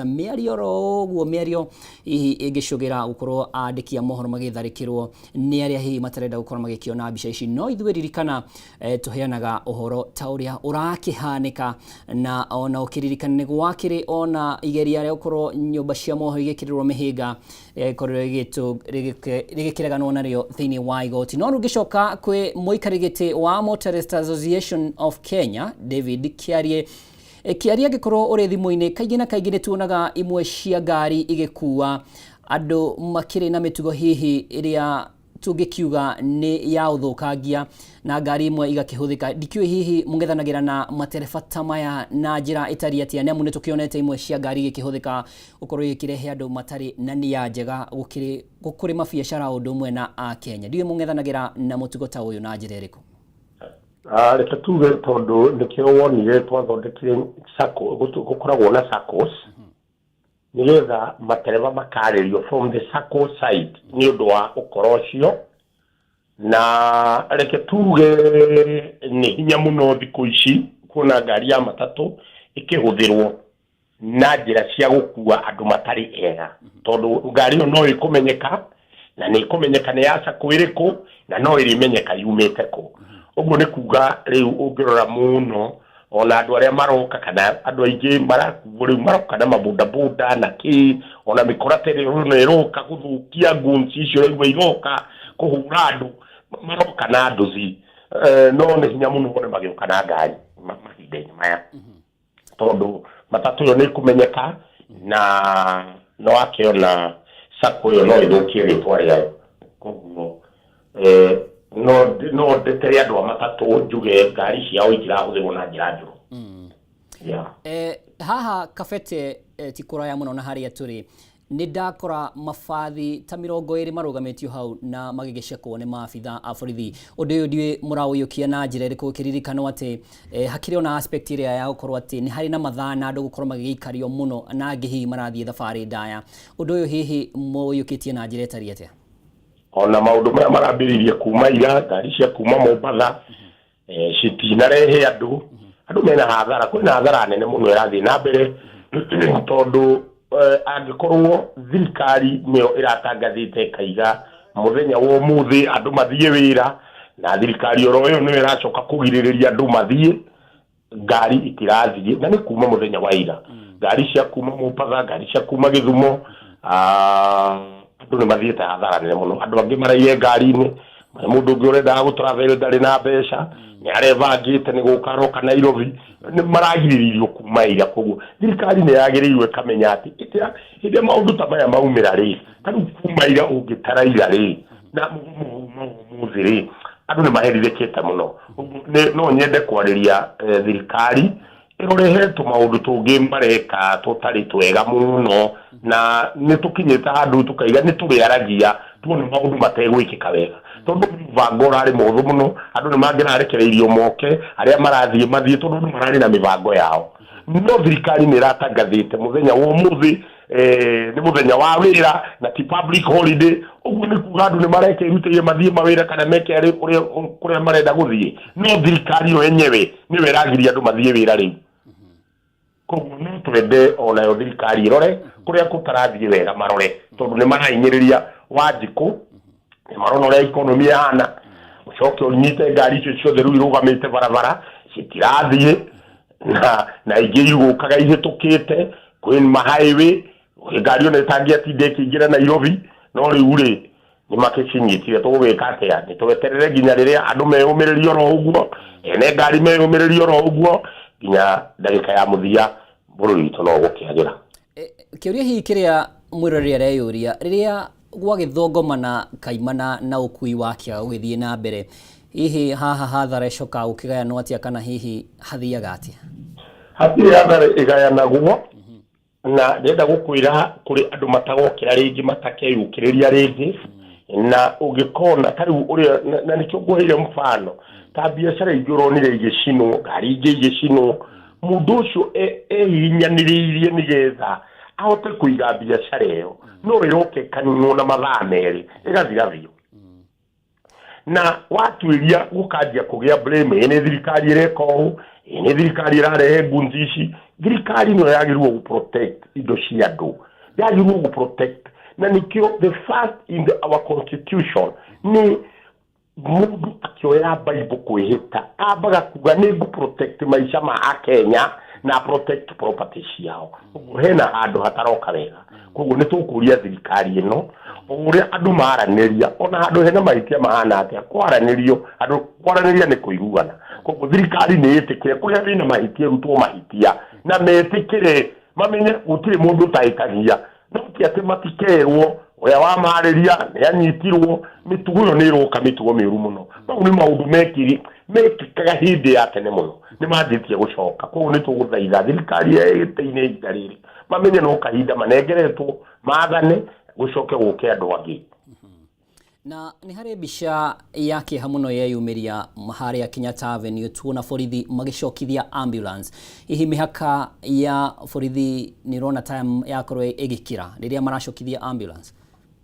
Mĩario roguo mĩario hihi ĩngĩcũgĩra gũkorwo andĩki a mohoro magĩtharĩkĩrwo nĩ arĩa hihi matarenda gũkorwo magĩkĩona mbica ici. No ithuĩ ririkana tũheanaga ũhoro ta ũrĩa ũrakĩhanĩka, na ona ũkĩririkana nĩ gwakĩrĩ ona igeria rĩa gũkorwo nyũmba cia mohoro igĩkĩrĩrwo mĩhĩnga rĩgĩkĩreganwo narĩo thĩinĩ wa igoti. No rũngĩcoka kwĩ mũikarĩri gĩtĩ wa Motorists Association of Kenya David Kiarie angĩkorwo ũrĩ thimũ-inĩ, kaingĩ na kaingĩ nĩ tuonaga imwe cia ngari igĩkua andũ makĩrĩ na mĩtugo hihi ĩrĩa tũngĩkiuga nĩ ya ũthũkangia, na ngari imwe igakĩhũthĩka. Ndikĩũĩ hihi mũngethanagĩra na matereba ta maya na njĩra ĩtariĩ atĩa, nĩ amu nĩ tũkĩonete imwe cia ngari igĩkĩhũthĩka gũkorwo igĩkĩrehe andũ matarĩ na nia njega gũkũrĩ mabiacara ũndũ ũmwe na Akenya. Ndiũĩ mũngethanagĩra na mũtugo ta ũyũ na njĩra ĩrĩkũ? Reke tuge tondũ nĩkĩo wonire twathondekire gũkoragwo na SACCOs nĩgetha matereba makarĩrio from the SACCO side nĩ ũndũ wa ũkoro ũcio, na reke tuge nĩ hinya mũno thikũ ici kuona ngari ya matatũ ĩkĩhũthĩrwo na njĩra cia gũkua andũ matarĩ ega, tondũ ngari ĩyo no ĩkũmenyeka na nĩ ĩkũmenyeka nĩ ya SACCO ĩrĩkũ na no ĩrĩmenyeka yumĩte kũ. Ũguo nĩ kuga rĩu ũngĩrora mũno ona andũ arĩa maroka kana andũ aingĩ marakuo rĩu maroka na mabodaboda na kĩ, ona mĩkoratĩre ĩno ĩroka gũthũkia gunci icio rĩu iroka kũhũra andũ, maroka na nduthi. No nĩ hinya mũno wone magĩũka na ngari mahinda-inĩ maya, tondũ matatũ ĩyo nĩ ĩkũmenyeka na no akĩona SACCO ĩyo no ĩthũkie rĩtwa rĩayo. Koguo no ndetere andũ a matatũ njuge ngari ciao itirahũthĩrwo na njĩra njũru. Haha Kabete ti kũraya mũno na harĩa tũrĩ, nĩ ndakora mabathi ta 20 marũgamĩtio hau na magĩgĩcekwo nĩ maabitha a borithi. Ũndũ ũyũ ndiũĩ mũraũiyũkia na njĩra ĩrĩkũ, ũkĩririkana atĩ hakĩrĩ ona aspect ĩrĩa ya gũkorwo atĩ nĩ harĩ na mathaa na andũ gũkorwo magĩikario mũno na angĩ hihi marathiĩ thabarĩ ndaya. Ũndũ ũyũ hihi mũũiyũkĩtie na njĩra ĩtariĩ atĩa? Ona maũndũ maya marambĩrĩirie kuma ira, ngari cia kuma Mombatha citinarehe andũ mena hathara. Kwĩna hathara nene mũno ĩrathiĩ na mbere, tondũ angĩkorwo thirikari nĩyo ĩratangathĩte kaiga mũthenya wa ũmũthĩ andũ mathiĩ wĩra, na thirikari oro ĩyo nĩyo ĩracoka kũgirĩrĩria andũ mathiĩ, ngari itirathiĩ, na nĩ kuma mũthenya wa ira. Ngari cia kuma Mombatha, ngari cia kuma Gĩthumo, andũ nĩ mathiĩte hathara nene mũno. Andũ angĩ maraiyĩ ngari-inĩ, mũndũ ũngĩ ũrendaga gũtravel ndarĩ na mbeca, nĩ arebangĩte nĩ gũka aroka Nairobi, nĩ maragirĩrĩirio kuma ira. Koguo thirikari nĩ yagĩrĩirwo ĩkamenya atĩ hĩndĩ maũndũ ta maya maumĩra rĩ, tarĩu kuma ira ũngĩtara ira rĩ na mũthĩ rĩ, andũ nĩ maherithĩkĩte mũno. No nyende kwarĩria thirikari ĩrorehe tũmaũndũ tũngĩ mareka tũtarĩ twega mũno, na nĩ tũkinyĩte handũ tũkaiga nĩ tũrĩaragia tuone maũndũ mategwĩkĩka wega, tondũ mũbango ũrarĩ mũhũthũ mũno. Andũ nĩ mangĩrarekereirio moke, arĩa marathiĩ mathiĩ, tondũ andũ mararĩ na mĩbango yao. No thirikari nĩ ĩratangathĩte mũthenya wa ũmũthĩ nĩ mũthenya wa wĩra na ti public holiday. Ũguo nĩ kuga andũ nĩ marekerutĩire mathiĩ mawĩra kana meke kũrĩa marenda gũthiĩ. No thirikari yo yenyewe nĩyo ĩragiria andũ mathiĩ wĩra rĩu. Koguo no twende onayo thirikari ĩrore kũrĩa kũtarathiĩ wega marore, tondũ nĩ marahinyĩrĩria Wanjikũ, nĩ marona ũrĩa economy ĩhana, ũcoke ũnyite ngari icio ciothe rĩu irũgamĩte barabara citirathiĩ, na ingĩ igũkaga ihĩtũkĩte kwĩ highway, ngari ona ĩtangĩatinda ĩkĩingĩra Nairobi. No rĩu rĩ nĩ makĩcinyitire, tũgwĩka atĩa? Nĩ tweterere nginya rĩrĩa andũ meyũmĩrĩrio oro ũguo, ene ngari meyũmĩrĩrio oro ũguo, nginya ndagĩka ya mũthia bũrũri witũ no gũkĩagĩra. Kĩũria hihi kĩrĩa mwĩroreri areyũria, rĩrĩa gwagĩthongomana kaimana na ũkui wa kĩaga gũgĩthiĩ na mbere, hihi haha hathara ĩcokaga gũkĩgayanwo atĩa, kana hihi hathiaga atĩa? Hatirĩ hathara ĩgayanagwo, na ndĩrenda gũkwĩra kũrĩ andũ matagokĩra rĩngĩ matakeyũkĩrĩria rĩngĩ, na ũngĩkona tarĩu ũrĩa, na nĩkĩo nguheire mũfano ta biacara ingĩ ũronire igĩcinwo, ngari ingĩ igĩcinwo, mũndũ ũcio ehinyanĩrĩirie nĩgetha ahote kũiga biacara ĩyo, no ĩroke ĩkaninwo na mathaa merĩ ĩgathira biũ. Na watuĩria gũkanjia kũgĩa blame nĩ thirikari ĩreka ũũ, ni thirikari irarehe ngunzi ici thirikari no yagirwo gu protect indo cia andu yagirwo gu protect na nikio the first in our constitution ni mundu akioya Bible kwihita abaga kuga ni gu protect maisha ma Kenya na protect property ciao hena handu hataroka wega koguo ni tukuria thirikari ino uria andu maraniria ona handu hena mahitia mahana atia kwaranirio andu kwaraniria ni kuiguana koguo thirikari ni itikire kuria thina mahitia rutwo mahitia na metikire mamenye gutire mundu taikagia no ti ati matikerwo oya wa mariria ni anyitirwo mitugo yo ni roka mitugo miru muno no ni maundu mekikaga hindi ya tene muno ni mathitie gucoka koguo ni tuguthaitha thirikari ĩgĩte-inĩ ihinda rĩrĩ mamenye no kahinda manengeretwo maathane gucoke guke andu angi. Na ni hari mbica yake hamuno yeyumiria haria Kenyatta Avenue tuona borithi magicokithia ambulance ihi mihaka ya borithi ni rona time yakorwo igikira riria maracokithia ambulance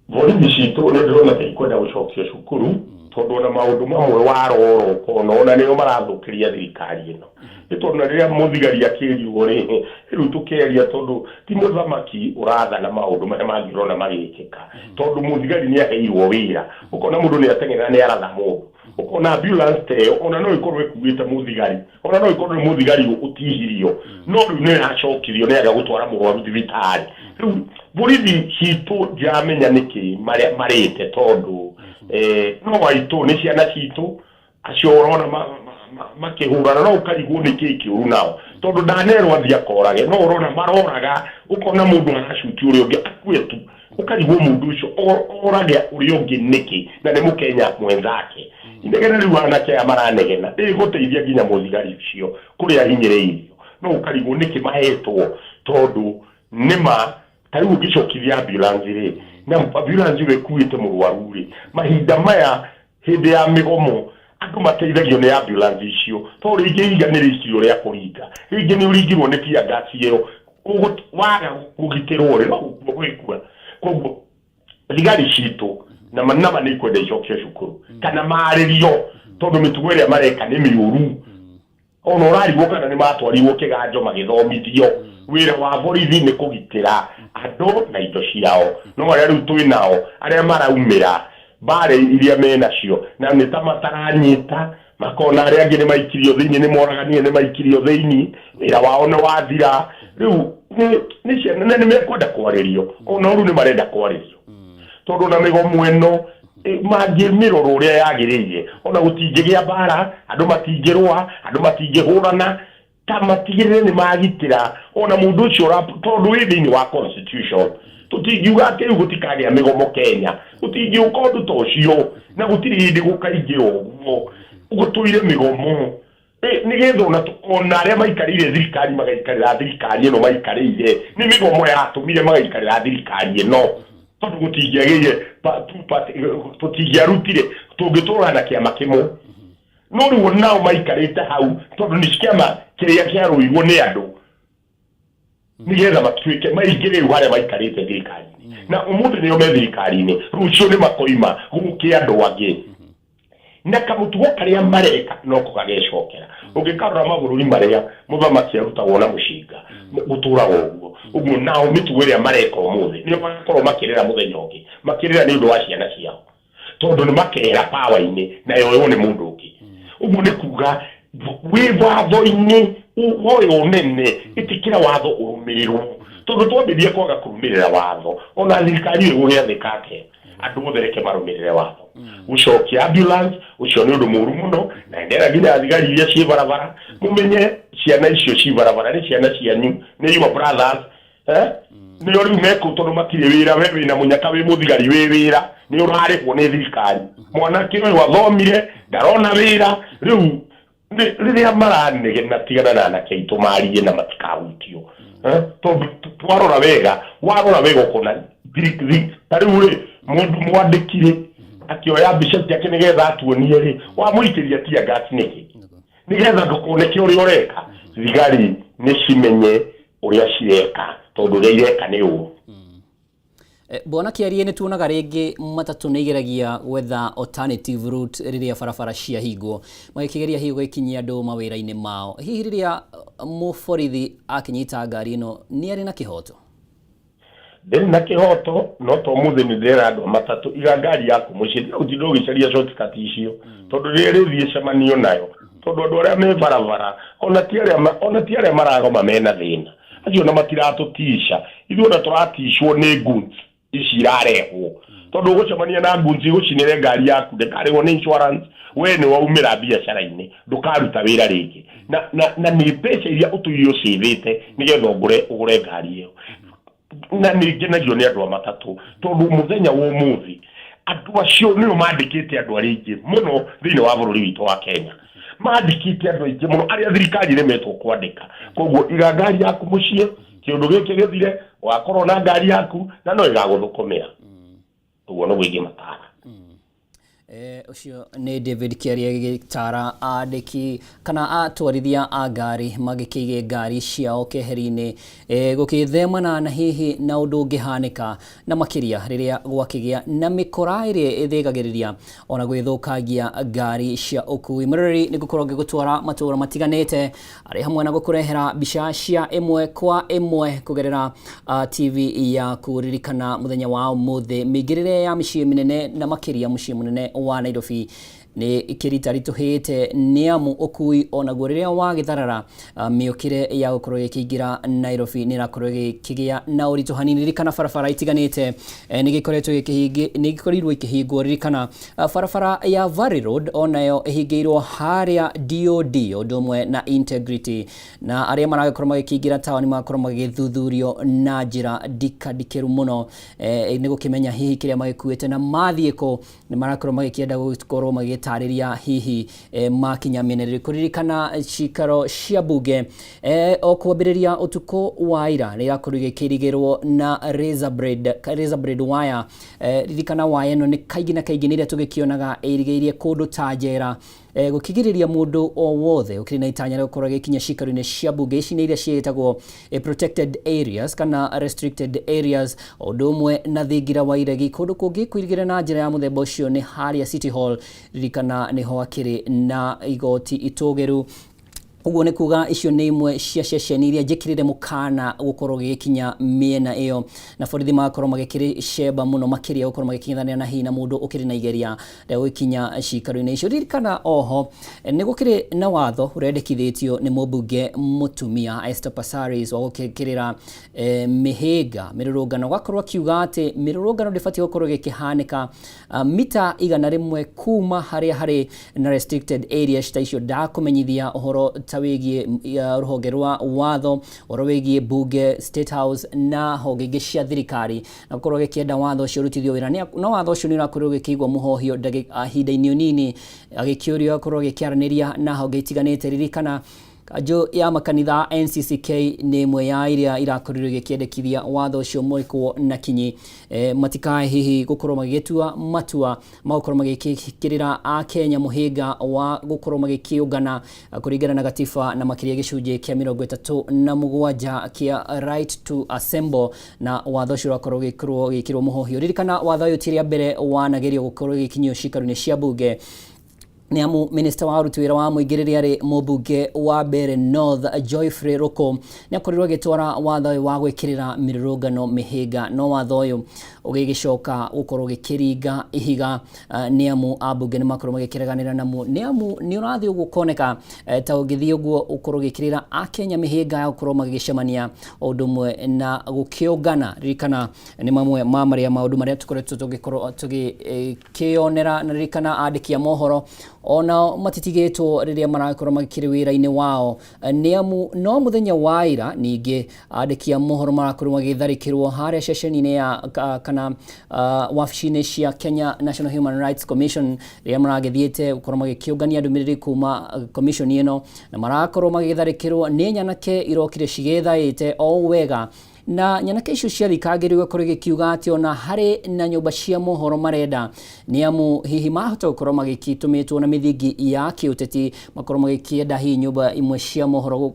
borithi citu ni ndona ikwenda gucokia cukuru tondu na maundu mamwe waroro kono ona niyo marathukiria thirikari ino itona riria muthigari akiriwo ri riu tukeria tondu ti muthamaki uratha na maundu maria mangirona magikika tondu muthigari ni aheirwo wira ukona mundu ni atengera ni aratha mundu ukona ambulance te ona no ikorwe kuwita muthigari ona no ikorwe muthigari utihirio no riu ni acokirio ni aga gutwara murwaru thibitari riu borithi citu jamenya niki marite tondu no waitu ni ciana citu acio urona makihurana no ukarigwo ni kiki uru nao tondu ndanerwa thia korage no urona maroraga ukona mundu arashuti uri ungi akwetu ukarigwo mundu ucio orage uri ungi niki na ni mukenya mwenzake indegena riu anake amaranegena iguteithia nginya muthigari ucio kuria hinyireirio no ukarigwo niki mahetwo tondu nima tari ugicokithia ambulance ri na ambulance wekuite murwaru ri mahinda maya hindi ya migomo andu mateithagio ni ambulance icio to ringi iganiricio ria kuringa ringi ni uringirwo ni pia gasi iyo waga kugitirwo ri no gwikua koguo thigari citu na manama ni kwenda icokia cukuru kana maririo tondu mitugo iria mareka ni miuru ono rarigwo kana ni matwarirwo kiganjo magithomithio wira wa borithi ni kugitira andu na indo ciao no aria riu twinao aria maraumira bare iria menacio na ni tamataranyita makona aria angi ni maikirio thiini ni moraganie ni maikirio thiini wira wao ni wathira riu ni ciana ni mekwenda kwaririo ona uru ni marenda kwaririo tondu na migomo eno mangimirwo uria yagiririe ona gutingigia bara andu matingirwa andu matingihurana tamatigirire ni magitira ona mundu ucio tondu wi thiini wa constitution tutingiuga ati gutikagĩa migomo Kenya gutingiuka undu tocio na gutiri hindi gukaingĩra ũguo gutuire migomo nigetha ona aria maikarire thirikari magaikarira thirikari ino maikarire ni migomo yatumire magaikarira thirikari ino tondu gutingiagire tutingiarutire tungiturana kiama kimwe no riu nao maikarite hau tondu ni kiama kiria kiaruirwo ni andu nigetha matuike maingire haria maikarite thirikari na umuthi niyo me thirikari-ini rucio ni makoima gukia andu angi na kamutugo karia mareka no kugagecokera ungikarora mabũrũri maria muthamaki arutagwo na mucinga guturagwo ũguo ũguo nao mitugo iria mareka umuthi niyo magakorwo makirira muthenya ũngĩ makirira ni undu wa ciana ciao tondu ni makera power-ini na yoyo ni mundu ũngĩ ũguo ni kuga wi watho-ini woyo unene itikira watho urumirirwo tondu twambirie kwaga kurumirira watho ona thirikari igugiathikate andu muthereke marumirire watho gucokia ambulance ucio ni undu muru muno na ndera nginya thigari iria ci barabara mumenye ciana icio ci barabara ni ciana cianyu ni your brothers ni ori meko tondu matire wira we wina munyaka wi muthigari wi wira ni urarikwo ni thirikari mwana kiro wathomire ndarona wira riu riria maranegena tigana na anake aitu marie na matikahutio tondu twarora wega warora wega ukona tariu ri mundu mwandikire akioya mbica ciake nigetha atuonie ri wamuikiria tia gati niki nigetha ndukoneke uria ureka thigari ni cimenye uria cireka tondu ria ireka ni uru Bona Kiarie nĩ tuonaga rĩngĩ matatũ nĩ igeragia gwetha alternative route rĩrĩa barabara cia hingo magĩkĩgeria hihi gũkinyia andũ mawĩra-inĩ mao. Hihi rĩrĩa mũborithi akinyita ngari ĩno nĩ arĩ na kĩhoto? Ndĩrĩ na kĩhoto, no to mũthĩ nĩ ndĩrera andũ matatũ iga ngari yaku mũciĩ ũtinda ũgĩcaria shortcut icio tondũ rĩrĩa rĩthiĩ cemanio nayo tondũ andũ arĩa me barabara ona ti arĩa maragoma mena thĩna acio na matiratũtisha ithuĩ ona tũratishwo nĩ guns ici irarehwo tondũ ũgũcemania na guns igũcinĩre ngari yaku ndĩkarĩhwo nĩ insurance we nĩ waumĩra biacara-inĩ ndũkaruta wĩra rĩngĩ na nĩ mbeca iria ũtũire ũcĩthĩte nĩgetha ũgũre ngari ĩyo na nĩngenagio nĩ andũ a matatũ tondũ mũthenya wa ũmũthĩ andũ acio nĩo mandĩkĩte andũ arĩa aingĩ mũno thĩinĩ wa bũrũri witũ wa Kenya mandĩkĩte andũ aingĩ mũno arĩa thirikari ĩremetwo kwandĩka koguo iga ngari yaku mũciĩ kĩũndũ gĩkĩ gĩthire wakorwo na ngari yaku na no ĩgagũthũkũmĩra ũguo no gũingĩ matara. Ucio nĩ David Kiarie gĩtara andĩki kana atwarithia a ngari magĩkĩige ngari ciao keheri-inĩ gũkĩthemana na hihi na ũndũ ũngĩhanĩka na makĩria rĩrĩa gwakĩgĩa na mĩkora ĩrĩa ĩthĩgagĩrĩria ona gwĩthũkangia ngari cia ũkui. Mũrori nĩ gũkorwo ngĩgũtwara matũra matiganĩte arĩ hamwe na gũkũrehera mbica cia ĩmwe kwa ĩmwe kũgerera TV yaku. Ririkana mũthenya wa ũmũthĩ mĩingĩrĩre ya mĩciĩ mĩnene na makĩria mũciĩ mũnene wa Nairobi nĩ ikĩrita ritũhĩte nĩ amu ũkui onaguo rĩrĩa wagĩtharara mĩũkĩre ya gũkorwo gĩkĩingĩra Nairobi nĩ ĩrakorwo gĩkĩgĩa na ũritũ hanini. Ririkana barabara itiganĩte nĩ gĩkorirwo ikĩhingwo. Ririkana barabara ya Valley Road onayo ĩhingĩirwo harĩa DOD ũndũ ũmwe na Integrity, na arĩa maragĩkorwo magĩkĩingĩra taũni magakorwo magĩthuthurio na njĩra ndikĩru mũno nĩ gũkĩmenya hihi kĩrĩa magĩkuĩte na mathiĩ kũ. Nĩ marakorwo magĩkĩenda gũkorwo magĩtarĩria hihi makinya mĩnene. Kũririkana cikaro cia bunge o kwambĩrĩria ũtukũ wa ira nĩ irakorwo igĩkĩrigĩrwo na razor blade wire. Ririkana wire ĩno nĩ kaingĩ na kaingĩ nĩ ĩrĩa tũgĩkĩonaga ĩrigĩirie kũndũ ta njera gũkĩgirĩria mũndũ o wothe ũkĩrĩ na itanya rĩa gũkorwo agĩkinya cikaro-inĩ cia bunge. Ici nĩ iria ciĩtagwo protected areas kana restricted areas, o ũndũ ũmwe na thingira wa iregi. Kũndũ kũngĩ kwĩrĩgĩrĩra na njĩra ya mũthemba ũcio nĩ harĩa City Hall. Ririkana nĩho akĩrĩ na igoti itũgĩru. Ũguo nĩ kuga icio nĩ imwe cia ceceni iria njĩkĩrĩre mũkana gũkorwo gĩkinya mĩena ĩyo, na borithi magakorwo magĩkĩrĩ cemba mũno makĩria gũkorwo magĩkinyithanĩra na hihi na mũndũ ũkĩrĩ na igeria rĩa gũkinya cikaro-inĩ icio. Ririkana oho nĩ gũkĩrĩ na watho ũrendekithĩtio nĩ mũmbunge mũtumia Esther Passaris wa gũkĩrĩra mĩhĩnga mĩrũrũngano, gwakorwo akiuga atĩ mĩrũrũngano ndĩbatiĩ gũkorwo gĩkĩhanĩka mita 100 kuma harĩa harĩ na restricted areas ta icio. Ndakũmenyithia ũhoro wĩgiĩ rũhonge rwa watho, ũhoro wĩgiĩ bunge, State House na honge ingĩ cia thirikari na gũkorwo gĩkĩenda watho ũcio ũrutithio wĩra. No watho ũcio nĩ ũrakorwo gĩkĩigwo mũhohio ihinda-inĩ nini agĩkĩũrio gũkorwo gĩkĩaranĩria na honge itiganĩte. Ririkana kanjũ ya makanitha NCCK nĩ imwe ya iria irakorirwo gĩkĩendekithia watho ũcio mwĩkwo na kinyi. Matikae hihi gũkorwo magĩtua matua magũkorwo magĩkĩrĩra a Kenya mũhĩnga wa gũkorwo magĩkĩũngana kũringana na gatiba na makĩria gĩcunjĩ kĩa 37 kĩa right to assemble, na watho ũcio ũrakorwo gĩkĩrwo mũhohio. Ririkana watho ũyũ ti rĩa mbere wanagerio gũkorwo gĩkinyio cikaro-inĩ cia bunge nĩ amu minister wa aruti wĩra wa mũingĩ rĩrĩa arĩ mũmbunge wa Mbeere North Geoffrey Ruku nĩ akorirwo agĩtwara watho ũyũ wa gwĩkĩrĩra mĩrũrũngano mĩhĩnga. No watho ũyũ ũgĩgĩcoka gũkorwo gĩkĩringa ihiga nĩ amu ambunge nĩ makorwo magĩkĩreganĩra namo, nĩ amu nĩ ũrathiĩ ũguo ũkoneka ta ũngĩthiĩ ũguo ũkorwo gĩkĩrĩra a Kenya mĩhĩnga ya gũkorwo magĩgĩcemania o ũndũ ũmwe na gũkĩũngana. Ririkana nĩ mamwe ma marĩa maũndũ marĩa tũkoretwo tũgĩkorwo tũgĩkĩonera, na ririkana andĩki a mohoro ona matitigĩtwo rĩrĩa marakorwo magĩkĩrĩ wĩra-inĩ wao, nĩ amu no mũthenya wa ira ningĩ andĩki a mohoro marakorwo magĩtharĩkĩrwo harĩa ceceni-inĩ ya kana wabici-inĩ cia Kenya National Human Rights Commission rĩrĩa maragĩthiĩte gũkorwo magĩkĩũngania ndũmĩrĩri kuma commission ĩno, na marakorwo magĩtharĩkĩrwo nĩ nyanake irokire cigĩthaĩte o wega. Na nyanake icio ciarikagĩrĩrwo gũkorwo gĩkiuga atĩ ona harĩ na nyũmba cia mohoro marenda, nĩ amu hihi mahota gũkorwo magĩtũmĩtwo na mĩthingi ya kĩũteti makorwo magĩkĩenda hihi nyũmba imwe cia mohoro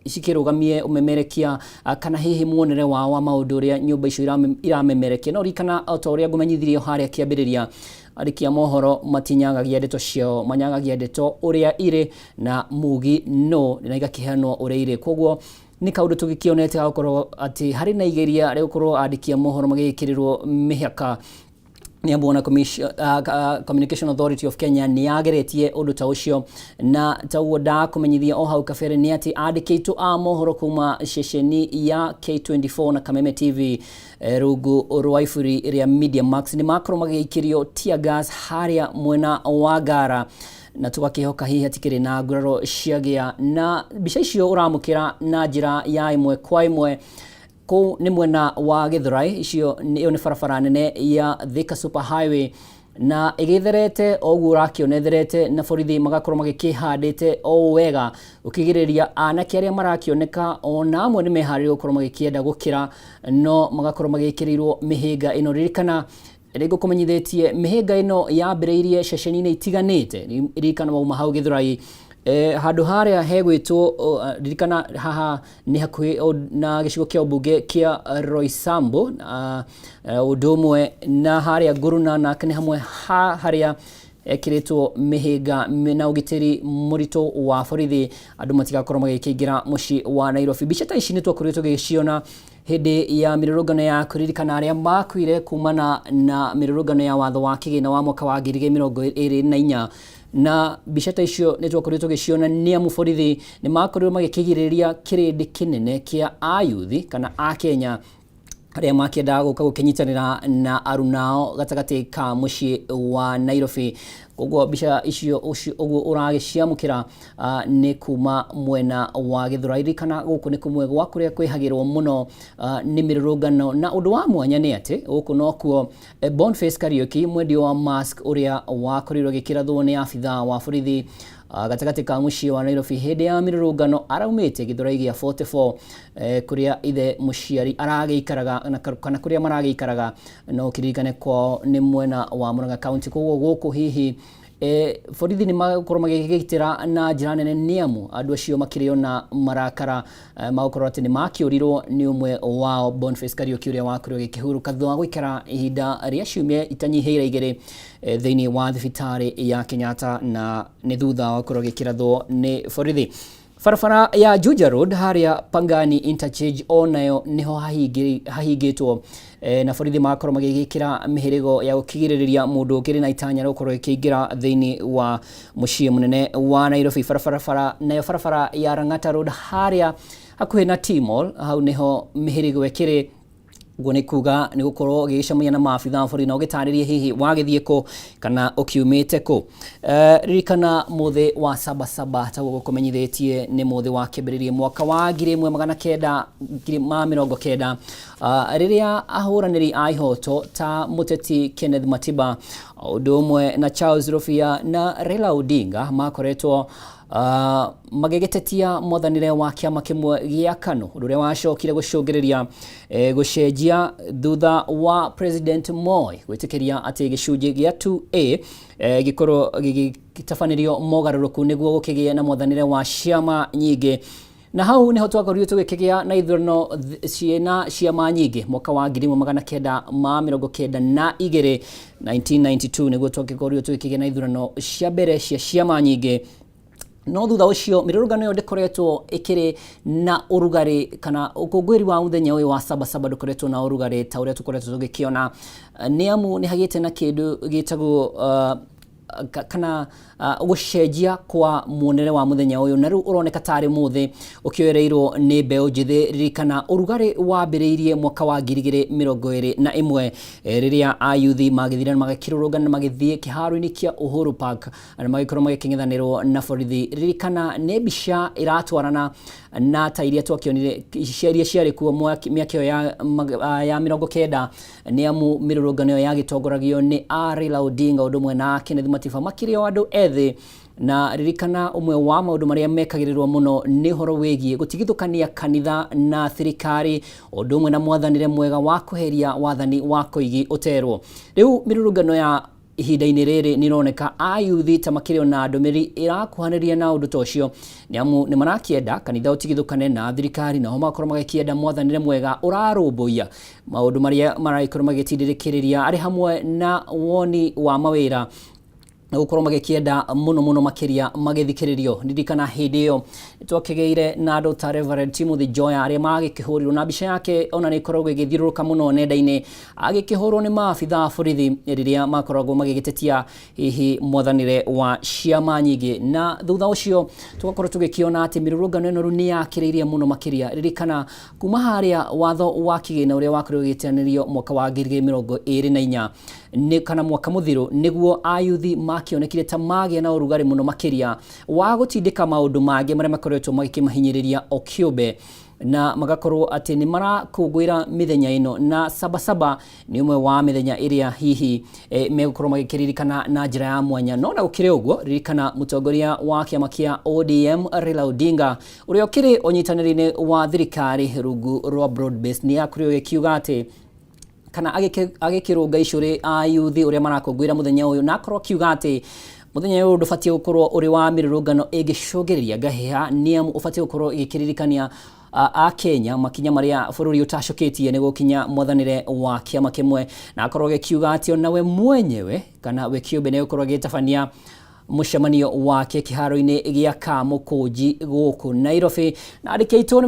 cikirugamie umemerekia kana hihi muonere wa maundu ria nyumba icio iramemerekia no rikana ta uria ngumenyithirio haria kiambiriria arikia mohoro matinyagagia ndeto ciao manyagagia ndeto uria ire na mugi no na igakihanwo uria ire koguo ni kaundu tugikionete gukorwo ati hari na igeria ria gukorwo andikia mohoro magikirirwo mihaka ni ambona Communication Authority of Kenya ni yageretie undu ta ucio na tawo da kumenyithia o hau kabere ni ati andikitwo a mohoro kuma ceceni ya K24 na Kameme TV rungu rwaifuri ria Media Max ni makoro magikirio tear gas haria mwena wa Ngara na tugakihoka hihi hatikiri na nguraro ciagia na bica icio uramukira na njira ya imwe kwa imwe ko ni mwena wa Githurai icio ni barabara nene ya Thika Super Highway na igitherete ogu rakionetherete na borithi magakorwo magikihandite o wega ukigiriria anake aria marakioneka ona amwe ni meharire gukorwo magikienda gukira no magakorwo magikirirwo mihinga ino ririkana rego kumenyithetie mihinga ino yambiriirie ceceni-ini itiganite ririkana mauma hau Githurai handu haria hegwitwo ririkana haha ni hakuhi na gicigo kia ubunge kia Roysambu udumwe na haria Nguruna na kani hamwe haria ekiritwo mihinga na ugitiri murito wa borithi andu matigakorwo magikingira muci wa Nairobi. Bica ta ici ni twakoretwo giciona hindi ya mirurungano ya kuririkana aria makuire kumana na mirurungano ya watho wa kigina wa mwaka wa 2024 na bica ta icio ni twakoretwo giciona ni amuborithi ni makorirwo magikigiriria kirindi kinene kia ayuthi kana a Kenya aria makienda guka gukinyitanira na arunao gatagati ka muci wa Nairobi. Koguo bica icio uguo uragiciamukira ni kuma mwena wa Githurai kana guku ni kumwe gwa kuria kwihagirwo muno ni mirurungano na undu wa mwanya ni ati guku no kuo Boniface Kariuki mwendio wa mask uria wakorirwo gikirathwo ni afitha wa borithi gatagati ka muci wa Nairobi hindi ya mirurungano araumite Githurai gia 44 kuria ithe muciari arageikaraga kana kuria marageikaraga no kiririkane kwa ni mwena wa Murang'a County. Koguo guku hihi borithi ni makorwo magigitira na njira nene niamu andu acio makiriona marakara makorwo ati ni makiurirwo ni umwe wao Boniface Kariuki uria wakorwo gikihuruka thutha wa guikara ihinda ria ciumia itanyiheire igiri thiini wa thibitari ya Kenyatta na ni thutha wa gukorwo gikirathwo ni borithi. Barabara ya Juja Road haria Pangani Interchange onayo niho hahingitwo na borithi makorwo magigikira mihirigo ya gukigiriria mundu ukiri na itanya gukorwo ikiingira thiini wa muciĩ munene wa Nairobi. Barabara ya Lang'ata Road haria hakuhi na T-Mall hau niho mihirigo ekiri gone kuga ni gukorwo gicamania na maabitha borithi na ugitaririe hihi wagithie ko kana ukiumite ko. Ririkana muthi wa Sabasaba taguo kumenyithetie ni muthi wa kibiririe mwaka wa 1990 riria ahuraniri a ihoto ta muteti Kenneth Matiba udumwe na Charles Rufia na Raila Odinga makoretwo magegitetia mothanire wa kiama kimwe gia KANU uria wacokire gucungiriria gucenjia thutha wa President Moi gwitikiria ati gicunji gia 2A gikorwo gitafaniriyo mogaruruku niguo gukigia na mothanire wa ciama nyingi na hau niho twakorirwo tugikigia na ithurano ciena ciama nyingi mwaka wa 1992 1992 niguo twakorirwo tugikigia na ithurano cia mbere cia ciama nyingi. No thutha ucio mirurungano yo ndikoretwo ikiri na urugari kana ukungwiri wa muthenya uyu wa Sabasaba ndukoretwo na urugari ta uria tukoretwo tugikiona niamu ni hagite na kindu gitagwo kana gucenjia kwa muonere wa muthenya uyu na riu uroneka tari muthi ukioereirwo ni mbeu njithi. Ririkana urugari wambiriirie mwaka wa 2021 riria ayuthi magithira magakirurungana na magithie kiharo-ini kia Uhuru Park na magikorwo magiking'ethanirwo na borithi. Ririkana ni mbica iratwarana na ta iria twakionire ciari kuo miaka ya 90 niamu mirurungano yagitongoragio ni Raila Odinga udumwe na Kenneth Matiba makirio andu ethi. Na ririkana umwe wa maundu maria mekagirirwo muno ni horo wigie gutigithukania kanitha na thirikari udumwe na mwathanire mwega wa kuheria wathani wa kuigi uterwo. Riu mirurungano ya ihinda-inĩ rĩrĩ nĩroneka ayuthi ta makĩrĩ na ndũmĩrĩri ĩrakuhanĩrĩria na ũndũ ta ũcio, nĩamu nĩmarakĩenda kanitha ũtigithũkane na thirikari, na ho makorwo magĩkĩenda mwathanĩre mwega ũrarũmbũiya maũndũ marĩa maragĩkorwo magĩtindĩrĩkĩrĩria arĩ hamwe na woni wa mawĩra na gukorwo magĩkĩenda mũno makĩria magĩthikĩrĩrio. Ndirikana hĩndĩ ĩyo twakĩgeire na andũ ta Reverend Timothy Joya arĩa magĩkĩhũrirwo na mbica yake ona nĩ ikoragwo igĩthiũrũrũka mũno nenda-inĩ agĩkĩhũrwo nĩ maabitha a borithi rĩrĩa makoragwo magĩgĩtetia hihi mwathanĩre wa ciama nyingĩ, na thutha ũcio tugakorwo tũgĩkĩona atĩ mĩrũrũngano ĩno nĩ yakĩrĩirie mũno makĩria. Ririkana kuma harĩa watho wa kĩgĩna ũrĩa wakorwo ũgĩteanĩrio mwaka wa 2024 nĩ kana mwaka mũthiru nĩguo ayuthi makĩonekire ta magĩa na ũrugarĩ mũno makĩria wa gũtindĩka maũndũ mangĩ marĩa makoretwo magĩkĩmahinyĩrĩria o kĩũmbe, na magakorwo atĩ nĩ marakũngũĩra mĩthenya ĩno, na Sabasaba nĩ ũmwe wa mĩthenya ĩrĩa hihi megũkorwo magĩkĩririkana na njĩra ya mwanya. No na gũkĩrĩ ũguo, ririkana mũtongoria wa kĩama kĩa ODM Raila Odinga ũrĩa ũkĩrĩ ũnyitanĩri-inĩ wa thirikari rungu rwa broad-based nĩ akorirwo agĩkiuga atĩ kana agĩkĩrũnga icũrĩ ayuthi ũrĩa marakũngũĩra mũthenya ũyũ, na akorwo akiuga atĩ mũthenya ũyũ ndũbatiĩ gũkorwo ũrĩ wa mĩrũrũngano ĩgĩcũngĩrĩria ngahĩha, nĩamu ũbatiĩ gũkorwo ĩgĩkĩririkania a Kenya makinya marĩa bũrũri ũtacũkĩtie nĩ gũkinya mwathanĩre wa kĩama kĩmwe, na akorwo agĩkiuga atĩ onawe mwenyewe kana we kĩũmbe nĩ gũkorwo agĩtabania mũcemanio wake kĩharo-inĩ gĩa Kamũkũnji gũkũ Nairobi, na andĩki aitũ nĩ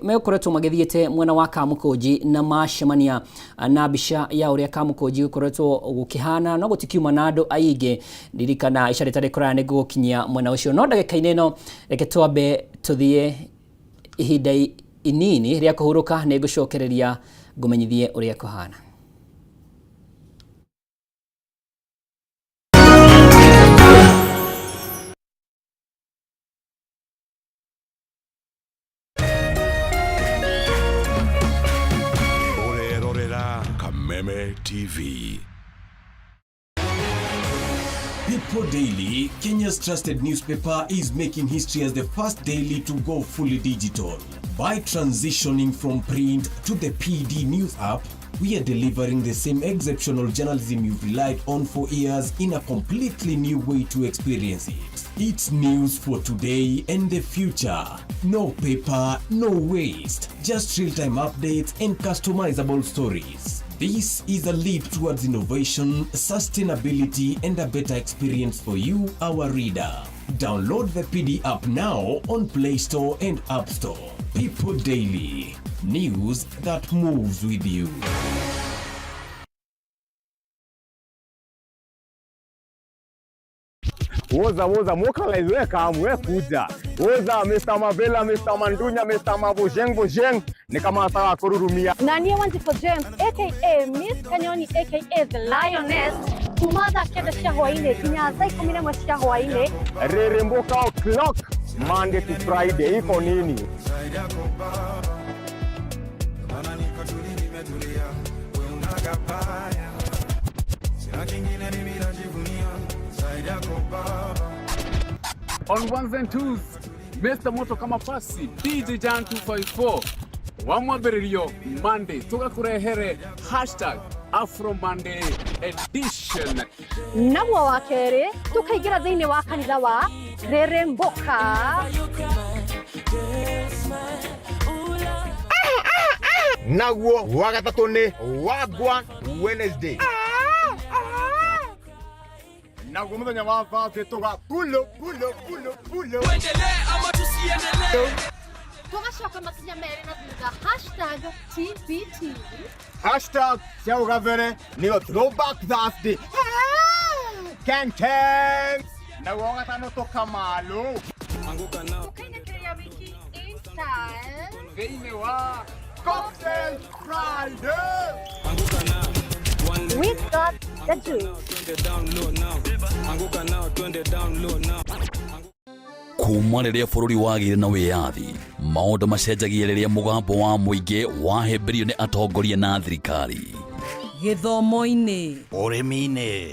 mekoretwo magĩthiĩte mwena wa Kamũkũnji na macemania na mbica ya ũrĩa Kamũkũnji gũkoretwo gũkĩhana, no gũtikiuma na andũ aingĩ. Ndirikana ica rĩtarĩ kũraya nĩ gũkinyia mwena ũcio, no ndagĩka-inĩ ĩno reke twambe tũthiĩ ihinda inini rĩa kũhurũka, nĩ ngũcokereria ngũmenyithie ũrĩa kũhana. Kameme TV. People Daily, Kenya's trusted newspaper, is making history as the first daily to go fully digital. By transitioning from print to the PD News app, we are delivering the same exceptional journalism you've relied on for years in a completely new way to experience it. It's news for today and the future. No paper, no waste. Just real-time updates and customizable stories. This is a leap towards innovation, sustainability, and a better experience for you, our reader. Download the PD app now on Play Store and App Store. People Daily. News that moves with you. Woza mwokalaiwe kamwe kuja. Woza Mr. Mavela, Mr. Mandunya, Mr. Mabujeng ni kama ataka kururumia. Nania Wanjiko James aka Miss Kanyoni aka The Lioness kumaza kenda shahoine kinya zai kumine mwa shahoine Reremboka o'clock Monday to Friday iko nini? On ones and twos, Mr. Moto kama pasi, DJ Jan 254. Wamwabererio Monday, toka kurehere #Afro Monday edition. Namwa wakere, tukaigira dhini wa kanitha wa Reremboka. Naguo wagatatu ni Wagwan Wednesday. Naguo muthenya wa Thursday tuga pulo. Tuendelee ama tusiendelee? Tugashoka makinya mere na thutha #TBT. #Siaugavere niyo Throwback Thursday. Kang. Naguo wagatano toka malo. Anguka nao. Tukainekea wiki in style. Veine wa Cocktail Friday. We've got the juice. Kuma rĩrĩa bũrũri wagĩire na wĩyathi, maũndũ macenjagia rĩrĩa mũgambo wa mũingĩ wahĩmbĩrio nĩ atongoria na thirikari. Gĩthomo-inĩ, ũrĩmi-inĩ,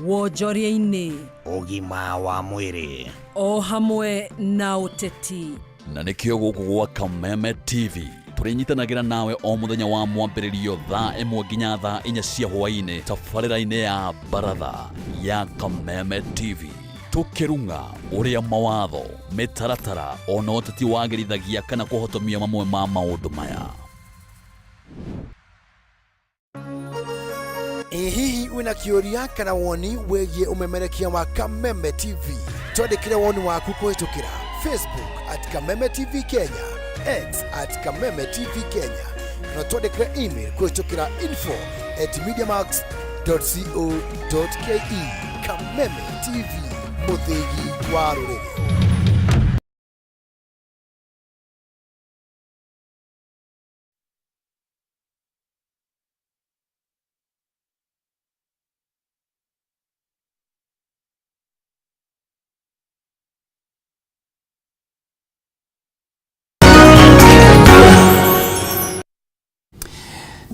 wonjoria-inĩ, ũgima wa mwĩrĩ, o hamwe na ũteti. Na nĩkĩo gũkũ gwa Kameme TV turinyitanagĩra nawe o muthenya wa mwambĩrĩrio thaa 1 nginya thaa 4 cia hwaĩ-inĩ tabarĩra-inĩ ya Baratha ya Kameme TV. Tukirunga uria mawatho mitaratara ona ũteti wagĩrithagia kana kũhotomia mamwe ma maũndũ maya. Hihi wina kĩũria kana woni wĩgiĩ umemerekia wa Kameme TV? Twandĩkĩre woni waku kũhĩtũkĩra Facebook @Kameme TV Kenya, X @Kameme TV Kenya, na twandĩkĩre email kũhĩtũkĩra info@mediamax.co.ke. Kameme TV, mũthĩgi wa rũrĩrĩ.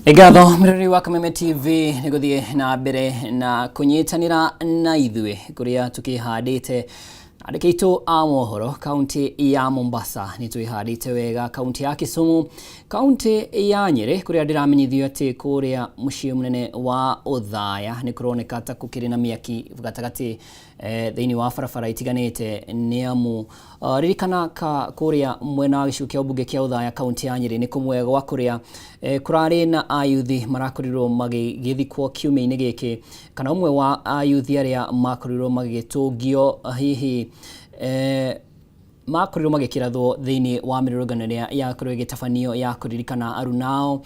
Egatho mirori wa Kameme TV niguthie na mbere na kunyitanira na ithuĩ kuria tukihandite andĩkĩtwo a mohoro kaunti ya Mombasa ni twĩhandĩte wega kaunti ya Kisumu, kaunti ya Nyeri kuria ndiramenyithio atĩ kuria mũciĩ mũnene wa Othaya ni kuroneka ta kukiri na miaki gatagati thĩinĩ wa barabara itiganĩte nĩ amu ririkana ka kuria mwena wa gĩcigo kĩa ũmbunge kĩa Othaya kaunti ya Nyeri ni kũmwe gwa kuria kurarĩ na ayuthi marakorirwo magĩthikwo kiumia-inĩ gĩkĩ, kana ũmwe wa ayuthi arĩa makorirwo magĩtũngio hihi makorirwo magĩkĩrathwo thĩinĩ wa mĩrũrũngano ĩrĩa yakorirwo ĩgĩtabanio ya kũririkana arunao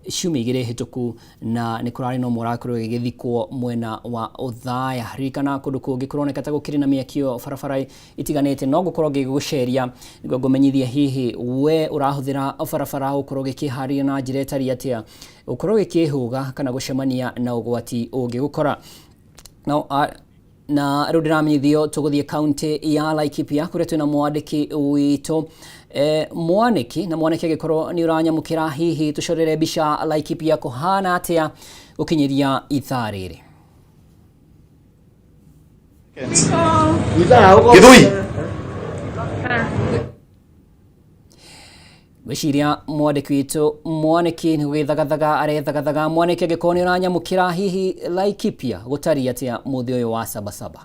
ciumia igĩrĩ hĩtũku, na nĩ kũrarĩ na ũmwe ũrakorirwo agĩthikwo mwena wa Othaya. Ririkana kũndũ kũngĩ kũroneka ta gũkĩrĩ na mĩakio barabara itiganĩte, no gũkorwo ngĩgũceria nĩguo ngũmenyithia hihi we ũrahũthĩra barabara gũkorwo gĩkĩharĩria na njĩra ĩtariĩ atĩa, gũkorwo gĩkĩhũga kana gũcemania na ũgwati ũngĩgũkora. Na rĩu ndĩramenyithio tũgũthiĩ kaunti ya Laikipia kũrĩa twĩna mwandĩki witũ Mwaniki, na Mwaniki agĩkorwo nĩ ũranyamũkĩra hihi tũcorere mbica Laikipia kũhana atĩa gũkinyĩria ithaa rĩrĩ. Gĩthũi Wĩciria mwandĩki witũ Mwaniki nĩ gũgĩthagathaga arethagathaga. Mwaniki agĩkorwo nĩ ũranyamũkĩra hihi Laikipia gũtariĩ atĩa mũthĩ ũyũ wa Sabasaba?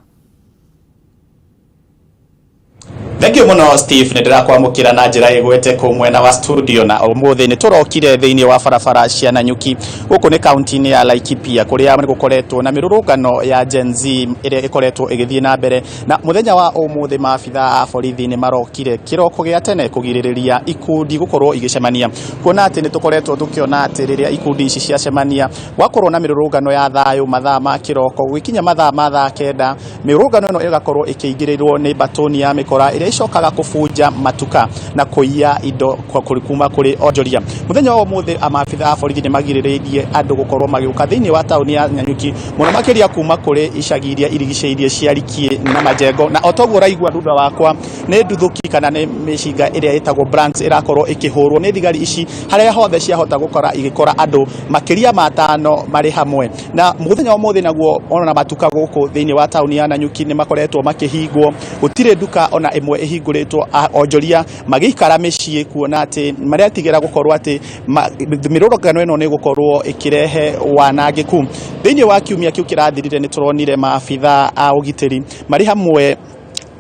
Thank you muno Steve, nĩndĩrakwamũkĩra na njĩra ĩgwete kũ mwena wa studio, na ũmũthĩ nĩ tũrokire thĩinĩ wa barabara cia Nanyuki gũkũ nĩ kaunti-inĩ ya Laikipia kũrĩa gũkoretwo na mĩrũrũngano ya Gen Z ĩrĩa ĩkoretwo ĩgĩthiĩ na mbere, na mũthenya wa ũmũthĩ maabitha a borithi nĩ marokire kĩroko gĩa tene kũgirĩrĩria ikundi gũkorwo igĩcemania, kuona atĩ nĩ tũkoretwo tũkĩona atĩ rĩrĩa ikundi ici ciacemania gwakorwo na mĩrũrũngano ya thayũ mathaa ma kĩroko gũkinya mathaa ma thaa kenda, mĩrũrũngano ĩno ĩgakorwo ĩkĩingĩrĩrwo nĩ batoni ya mĩkora ĩrĩa icokaga kũbunja matuka na kũiya indo kuma kũrĩ onjoria. Mũthenya wa ũmũthĩ amaabitha a borithi nĩ magirĩrĩirie andũ gũkorwo magĩũka thĩinĩ wa taũni ya Nanyuki, mũno makĩria kuma kũrĩ icagi iria irigicĩirie cia Rikie na Majengo, na otoguo ũraigua thutha wakwa nĩ nduthuki kana nĩ mĩcinga ĩrĩa ĩtagwo branks ĩrakorwo ĩkĩhũrwo nĩ thigari ici harĩa hothe ciahota igĩkora andũ makĩria ma 5 marĩ hamwe. Na mũthenya wa ũmũthĩ naguo ona matuka gũkũ thĩinĩ wa taũni ya Nanyuki nĩ makoretwo makĩhingwo, gũtirĩ nduka ona ĩmwe ihingũrĩtwo, onjoria magĩikara mĩciĩ kuona atĩ maretigĩra gũkorwo atĩ mĩrũrũngano ĩno nĩ gũkorwo ĩkĩrehe wanangĩku. Thĩinĩ wa kiumia kĩu kĩrathirire nĩ tũronire maabitha a ũgitĩri marĩ hamwe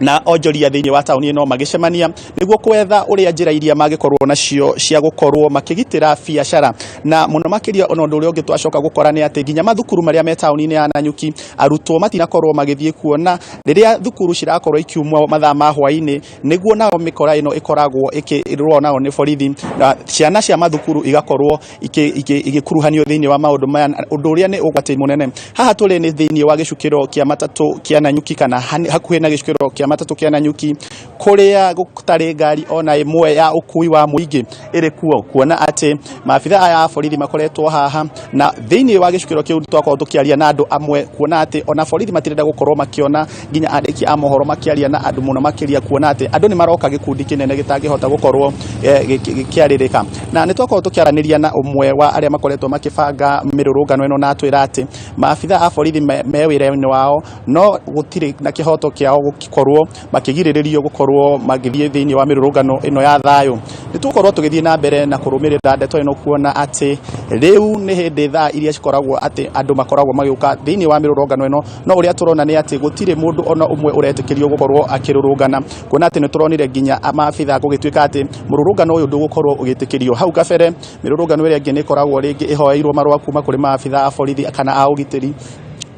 na onjoria thĩinĩ wa taũni ĩno magĩcemania nĩguo kwetha ũrĩa njĩra iria mangĩkorwo nacio cia gũkorwo makĩgitĩra biacara, na mũno makĩria ona ũndũ ũrĩa ũngĩ twacoka gũkora nĩ atĩ nginya mathukuru marĩa me taũni-inĩ ya Nanyuki arutwo matinakorwo magĩthiĩ kuona rĩrĩa thukuru cirakorwo ikiumwo mathaa ma hwaĩ-inĩ, nĩguo nao mĩkora ĩno ĩkoragwo ĩkĩrwo nao nĩ borithi, na ciana cia mathukuru igakorwo igĩkuruhanio thĩinĩ wa maũndũ maya, ũndũ ũrĩa nĩ ũgwati mũnene. Haha tũrĩ nĩ thĩinĩ wa gĩcukĩro kĩa matatũ kĩa Nanyuki kana hakuhĩ na gĩcukĩro kĩa matatũ kĩa Nanyuki kũrĩa gũtarĩ ngari ona ĩmwe ya ũkui wa mũingĩ ĩrĩ kuo, kuona atĩ maabitha aya a borithi makoretwo haha, na thĩinĩ wa gĩcukĩro kĩu twakorwo tũkĩaria na andũ amwe, kuona atĩ ona borithi matirenda gũkorwo makĩona nginya andĩki a mohoro makĩaria na andũ mũno makĩria, kuona atĩ andũ nĩ maroka gĩkundi kĩnene gĩtangĩhota gũkorwo gĩkĩarĩrĩka. Na nĩ twakorwo tũkĩaranĩria na ũmwe wa arĩa makoretwo makĩbanga mĩrũrũngano ĩno, na atwĩra atĩ maabitha a borithi me wĩra-inĩ wao, no gũtirĩ na kĩhoto kĩao gũkorwo makĩgirĩrĩrio gũkorwo gukorwo magithie thiini wa mirurungano ino ya thayo nitukorwo tugithie na mbere na kurumirira ndeto ino kuona ati riu ni hindi thaa iria cikoragwo ati andu makoragwo magiuka thiini wa mirurungano ino no uria turona ni ati gutire mundu ona umwe uretikirio gukorwo akirurungana kuona ati nituronire nginya amabitha gugituika ati mururungano uyu ndugukorwo ugitikirio hau kabere mirurungano iria ingi ni koragwo ringi ihoeirwo marua kuma kuri mabitha a borithi kana a ugitiri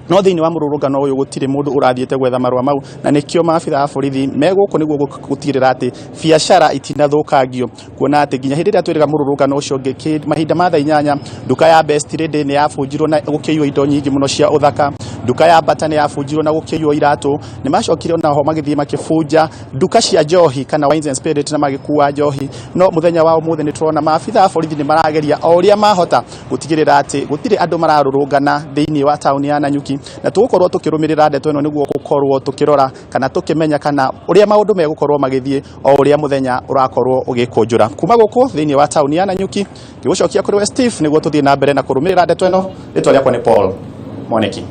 no thiini wa mururungano uyu gutire mundu urathiete gwetha marua mau na nikio mabitha a borithi meguko niguo gutirira ati biashara itinathukangio kuona ati nginya hindi ria twiriga mururungano ucio ngi mahinda ma thaa 8 nduka ya Best Lady ni yabunjirwo na gukiiywo indo nyingi muno cia uthaka nduka ya Bata ni yabunjirwo na gukiiywo iratu ni macokire na ho magithie makibunja nduka cia njohi kana Wines and Spirit na magikuwa njohi no muthenya wa umuthe ni turona mabitha a borithi ni marageria o uria mahota gutigirira ati gutire andu mararurungana thiini wa town ya Nanyuki na tugukorwo tukirumirira ndeto ino niguo gukorwo tukirora kana tukimenya kana uria maundu megukorwo magithie o uria muthenya urakorwo ugikunjura kuma guku thiini wa town ya Nanyuki ngigucokia kuri we Steve niguo tuthie na mbere na kurumirira ndeto ino ritwa riakwa ni Paul Mwaniki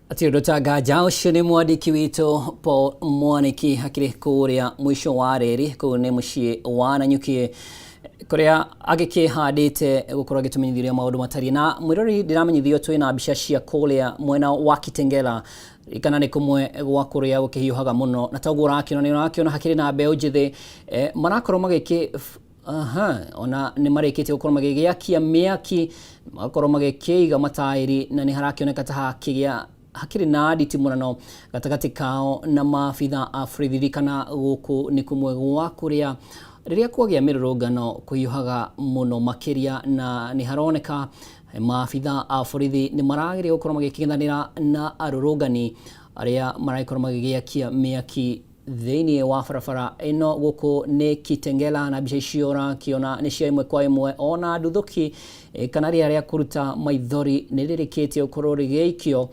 Ati Rutagaja ucio ni mwandiki witu Paul Mwaniki hakiri kuria mwisho wa reri ku ni mucii wa Nanyuki kuria agikihandite gukorwo agitumenyithiria maundu matari na mwirori ndiramenyithio twina mbica cia kuria mwena wa Kitengela ikana ni kumwe gwa kuria gukihiuhaga muno na taguo urakiona hakiri na mbeu njithi marakorwo magiki ona ni marikite gukorwo magigiakia miaki makorwo magikiiga matairi na ni harakioneka ta hakigia hakiri na aditi murano gatagati kao na mabitha a borithi kana guku ni kumwe gwa kuria riria kwagia mirurungano kuhiuhaga muno makiria na ni haroneka mabitha a borithi ni marageria gukorwo magikithanira na arurungani aria maraikorwo magigiakia miaki thiini wa barabara ino guku ni Kitengela na mbica icio urakiona ni cia imwe kwa imwe ona nduthuki kana ria kuruta maithori ni ririkitio gukorwo rigeikio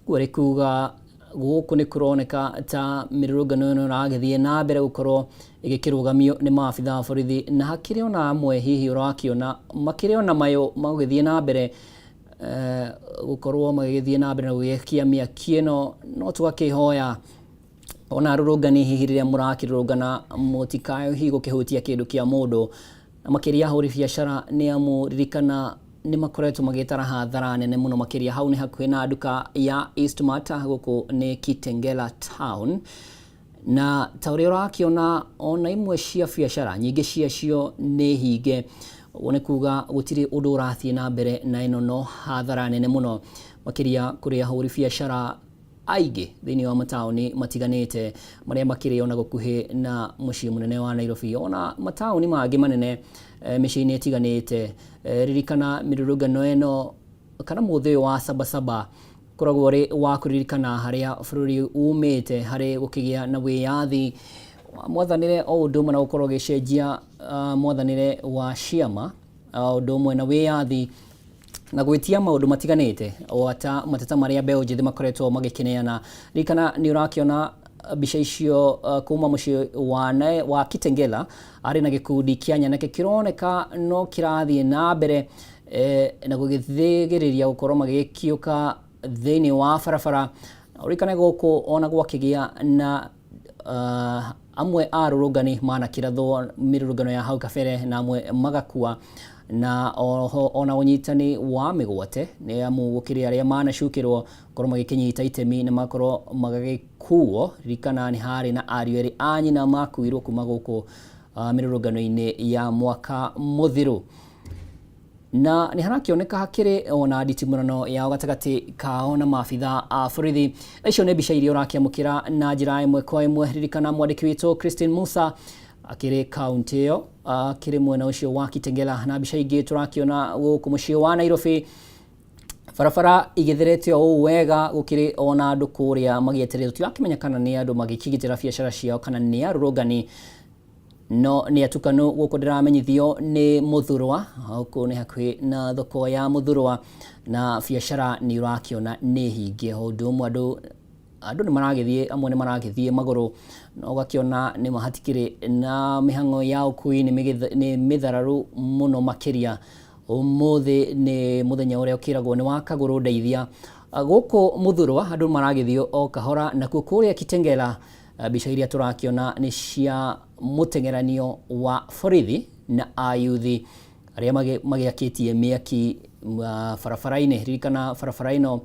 kuri kuga guku ni kuroneka ta mirurungano ino ragithie na mbere gukorwo igikirugamio ni mabitha a borithi na hakiri ona amwe hihi urakiona makiri ona mayo magithie na mbere gukorwo magithie na mbere na gugiakia miaki ino no tugakihoya ona arurungani hihi riria murakirurungana mutikayo hihi gukihutia kindu kia mundu na makiria huri biashara ni amuririkana ni makoretwo magitara hathara nene muno makiria hau ni hakuhi na nduka ya Eastmart guku ni Kitengela town na tauria urakiona ona imwe cia biashara nyingi ciacio ni hinge one kuga gutiri undu urathie na mbere na ino no hathara nene muno makiria kuria huri biashara aige thiini wa matauni matiganite maria makiri ona gukuhi na mucii munene wa Nairobi ona matauni mangi manene micii-ini itiganite ririkana mirurungano eno kana muthi wa Sabasaba koragwo ri wa kuririkana haria bururi umite hari gukigia na wiyathi mwathanire o undu mwe na gukorwo gicenjia mwathanire wa ciama o undu mwe na wiyathi na gwitia maundu matiganite o ata mateta maria mbeu njithi makoretwo magikeneana rikana ni urakiona mbica icio kuma mucii wa Kitengela ari na gikundi kia Nyanake kironeka no kirathie na mbere na gugithigiriria gukorwo magikiuka thiini wa barabara urikana guku ona gwakigia na amwe arurungani mana kirathwo mirurungano ya hau kabere na amwe magakua na oho ona unyitani wa migwate ni amu gukiria aria manacukirwo korwo magikinyita itemi na makorwo magagikuo rikana ni hari na ariu eri anyina makuirwo kuma guku mirurungano-ini ya mwaka muthiru na ni harakioneka hakiri ona nditimurano ya gatagati kao na mabitha a borithi icio ni mbica iria urakiamukira na njira imwe kwa imwe ririkana mwandiki witu Christine Musa akiri kaunti yo akiri mwena ucio wa Kitengela na mbica ingi turakiona guku mucii wa Nairobi barabara igithiretio o wega gukiri ona andu kuria magieterezo tirakimenya kana ni andu magikigitira biashara ciao kana ni arurungani no ni atukanu guku ndiramenyithio ni Muthurwa huko ni hakuhi na thoko ya Muthurwa na biashara ni urakiona ni hinge hundu andu ni maragithie amwe ni maragithie maguru no gakiona ni mahatikire na mihango ya ukui ni mithararu muno makiria umuthi ni muthenya uria ukiragwo ni wa kaguru ndeithia guku Muthurwa andu maragithio o kahora na kukuria Kitengela Bica iria turakiona ni cia mutengeranio wa borithi na ayuthi aria magiakitie miaki barabara-ini. Ririkana barabara ino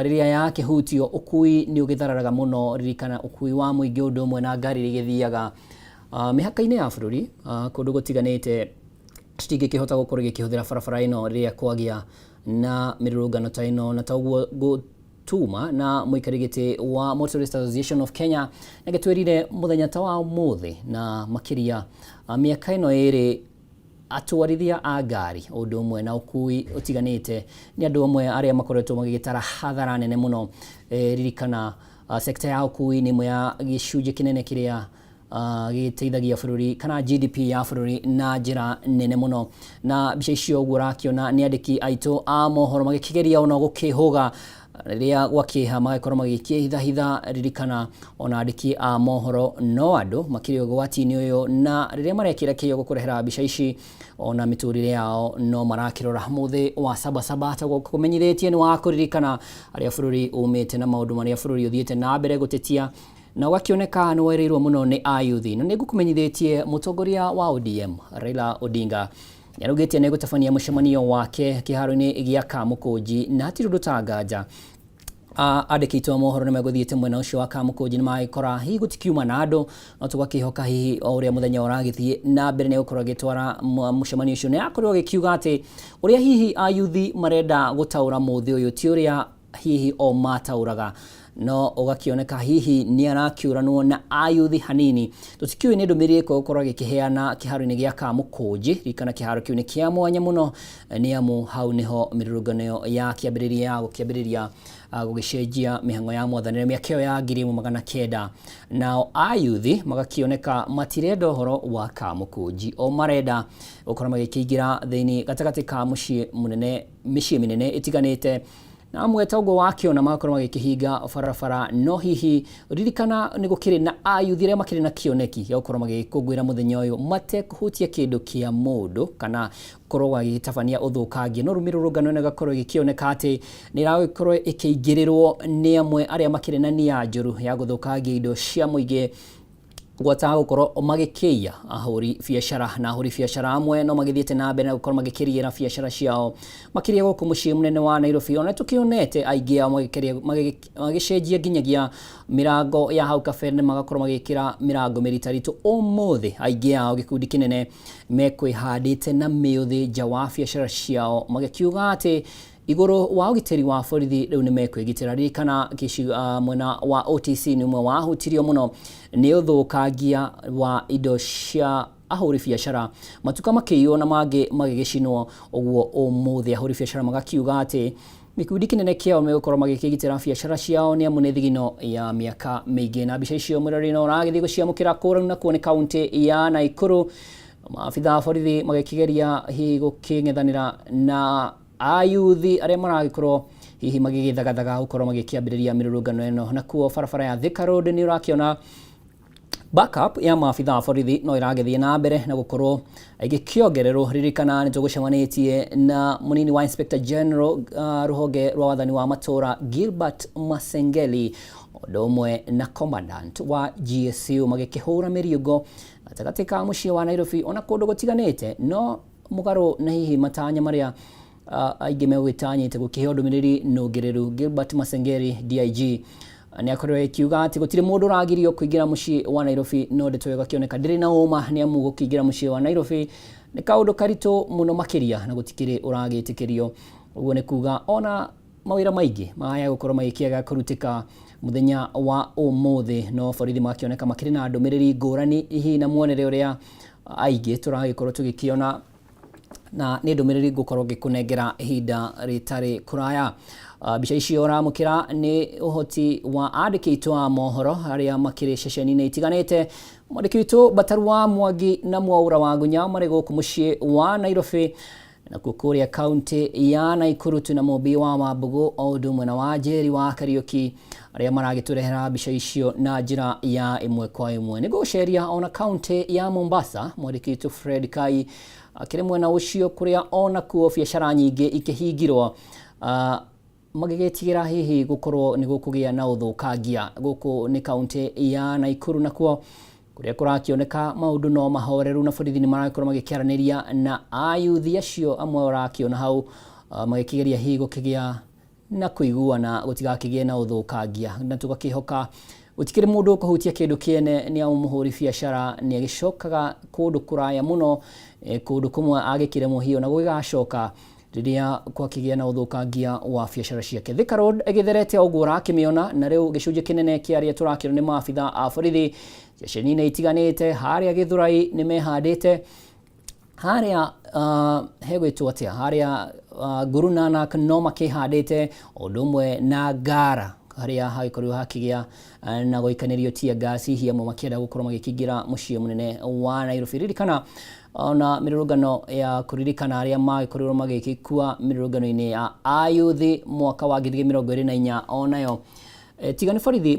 riria yakihutio ukui ni ugithararaga muno. Ririkana ukui wa muingi undu umwe na ngari rigithiaga mihaka-ini ya bururi kundu gutiganite citingikihota gukorwo gikihuthira barabara ino riria kwagia na mirurungano ta ino, na taguo gutuma na muikarigiti wa Motorist Association of Kenya nagitwirire muthenya ta wa muthi na makiria miaka ino iri atwarithia a ngari undu umwe na ukui utiganite ni andu amwe aria makoretwo magigitara hathara nene muno. Ririkana sekta ya ukui ni imwe ya gicunji kinene kiria giteithagia bururi kana GDP ya bururi na njira nene muno. Na bica icio gurakiona ni andiki aitu a mohoro magikigeria ona gukihuga riria gwakiha magakorwo magikihitha. Ririkana ona andiki a mohoro no andu makirio gwatini uyu, na riria marekira kiyo gukurehera bica ici ona miturire yao no marakirora muthi wa sabasaba ta kumenyithetie ni wa kuririkana aria bururi umite na maundu maria bururi uthiete na mbere gutetia na wakioneka ni werirwo muno ni ayuthi. Na nigukumenyithetie mutongoria wa ODM Raila Odinga yarugitie ni gutafania mucemanio wake kiharo-ini gia Kamukunji na hatirundu tangaja. Andikitwo mohoro ni meguthiete mwena ucio wa Kamukunji ni maikora hi gutikiuma na andu no tugakihoka hihi o uria muthenya uragithie na mbere ni gukorwo gitwara mucemanio ucio. Ni akorwo gikiuga ati uria hihi ayuthi marenda gutaura muthi uyu ti uria hihi o matauraga, no ugakioneka hihi ni arakiuranwo na ayuthi hanini. Tutikiwe ni ndumirire ko gukorwo gikiheana kiharo-ini gia Kamukunji. Rikana kiharo kiu ni kia mwanya muno ni amu hau niho mirurungano ya kiambiriria gugicenjia mihango ya mwathanire miakeo ya 1900. Nao ayuthi magakioneka matirenda uhoro wa Kamukunji, o marenda gukorwo magikiingira thiini gatagati ka mucii minene itiganite na mwetaugo wakio na makorwo magikihinga barabara. No hihi ririkana ni gukiri na ayuthi aria makiri na kioneki ya gukorwo magikungwira muthenya uyu matekuhutia kindu kia mundu kana korwo agitafania uthukangia. No rumirurungano na gakorwo gikioneka ati ni ragikorwo ikiingirirwo ni amwe aria makiri na nia njuru ya guthukangia indo cia muingi gwata gukorwo magikiia ahuri biashara na ahuri biashara amwe no magithiete na mbere na gukorwo magikiriira biashara ciao makiria guku mucii munene wa Nairobi. Ona tukionete aingi ao magicenjia nginyagia mirango ya hau kabere magakorwo magikira mirango miritaritu umuthi. Aingi ao gikundi kinene mekwihandite na miuthi nja wa biashara ciao magikiuga ati iguru wa ugiteri wa borithi riu ni mekwigitira. Ririkana mwena wa OTC ni umwe wa hutirio muno ni uthukangia wa indo cia ahuri biashara matuka makiyo na mage magigicinwo uguo umuthi. Ahuri biashara magakiuga ati mikundi kinene kiao megukorwo magikigitira biashara ciao ni amu ni thigino ya miaka miingi. Na bica icio murarino uragithi guciamukira kura na kuone kaunti ya Naikuru, maabitha borithi magikigeria hi guking'ethanira na ayuthi aria maragikorwo hihi magigithagathaga gukorwo magikiambiriria mirurungano eno. Na kuo barabara ya Thika Road ni urakiona backup ya maabitha borithi no iragithie na mbere na gukorwo igikiongererwo. Ririkana ni tugucemanitie na munini wa Inspector General ruhonge rwa wathani wa matura Gilbert Masengeli omwe na commandant wa GSU magikihura miriugo gatagati ka mucii wa Nairobi ona kundu gutiganite. No mugaro na hihi matanya maria aingi megwitanyite gukiheo ndumiriri nungireru. Gilbert Masengeri DIG ni akorwo kiuga ati gutire mundu ragirio kuingira mucii wa Nairobi, no ndeto gakioneka ndiri na uma ni amu gukingira mucii wa Nairobi ni kaundu karito muno makiria na gutikire uragitikirio. Uguo ni kuga ona mawira maingi maya gukorwo magikiaga kurutika muthenya wa umuthi. No borithi makioneka makiri na ndumiriri ngurani hihi na muonere uria aingi turagikorwo tugikiona na ni ndumiriri gukorwo gikunengera ihinda ritari kuraya. Bica icio uramukira ni uhoti wa andikitwo a mohoro aria makiri ceceni-ini itiganite. Mwandikitwo Batarwa Mwangi na Mwaura wa Gunya mari guku mucii wa Nairobi na kukuria kaunti ya Naikuru tuna Mobi wa Mabugu o undu umwe na wa Njeri wa Kariuki aria maragiturehera bica icio na njira ya imwe kwa imwe. Ni guceria ona kaunti ya Mombasa mwandikitwo Fred Kai akiri mwena ucio kuria ona kuo biashara nyingi ikihingirwo magigetigira hihi gukorwo ni gukugia na uthukangia guku ni kaunti ya Naikuru nakuo kuria kurakioneka maundu no mahoreru na borithi ni marakorwo magikiaraniria na ayuthi acio amwe urakiona hau magikigeria hihi gukigia na kuiguana gutigakigie na uthukangia na tugakihoka utikire mundu kuhutia kindu kiene ni umuhuri biashara ni agicokaga kundu kuraya muno kundu kumwe agikire muhio na gugacoka riria kwakigia na uthukangia wa biashara ciake. Thika Road egitherete ogura kimiona na riu gicunje kinene kiaria turakiro ni maafitha a borithi ceceni-inĩ itiganĩte haria Githurai ni mehandite haria hegwitwo atia haria Guru Nanak no makihandite ũndũ ũmwe na Ngara haria hagikorwo hakigia na goikanirio tia gasi hiya mo makienda gukorwo magikingira muciĩ munene wa Nairobi. Ririkana ona mirurungano ya kuririkana aria magikorwo magikikua mirurungano-inĩ ya ayuthi mwaka wa 2024 onayo tigani borithi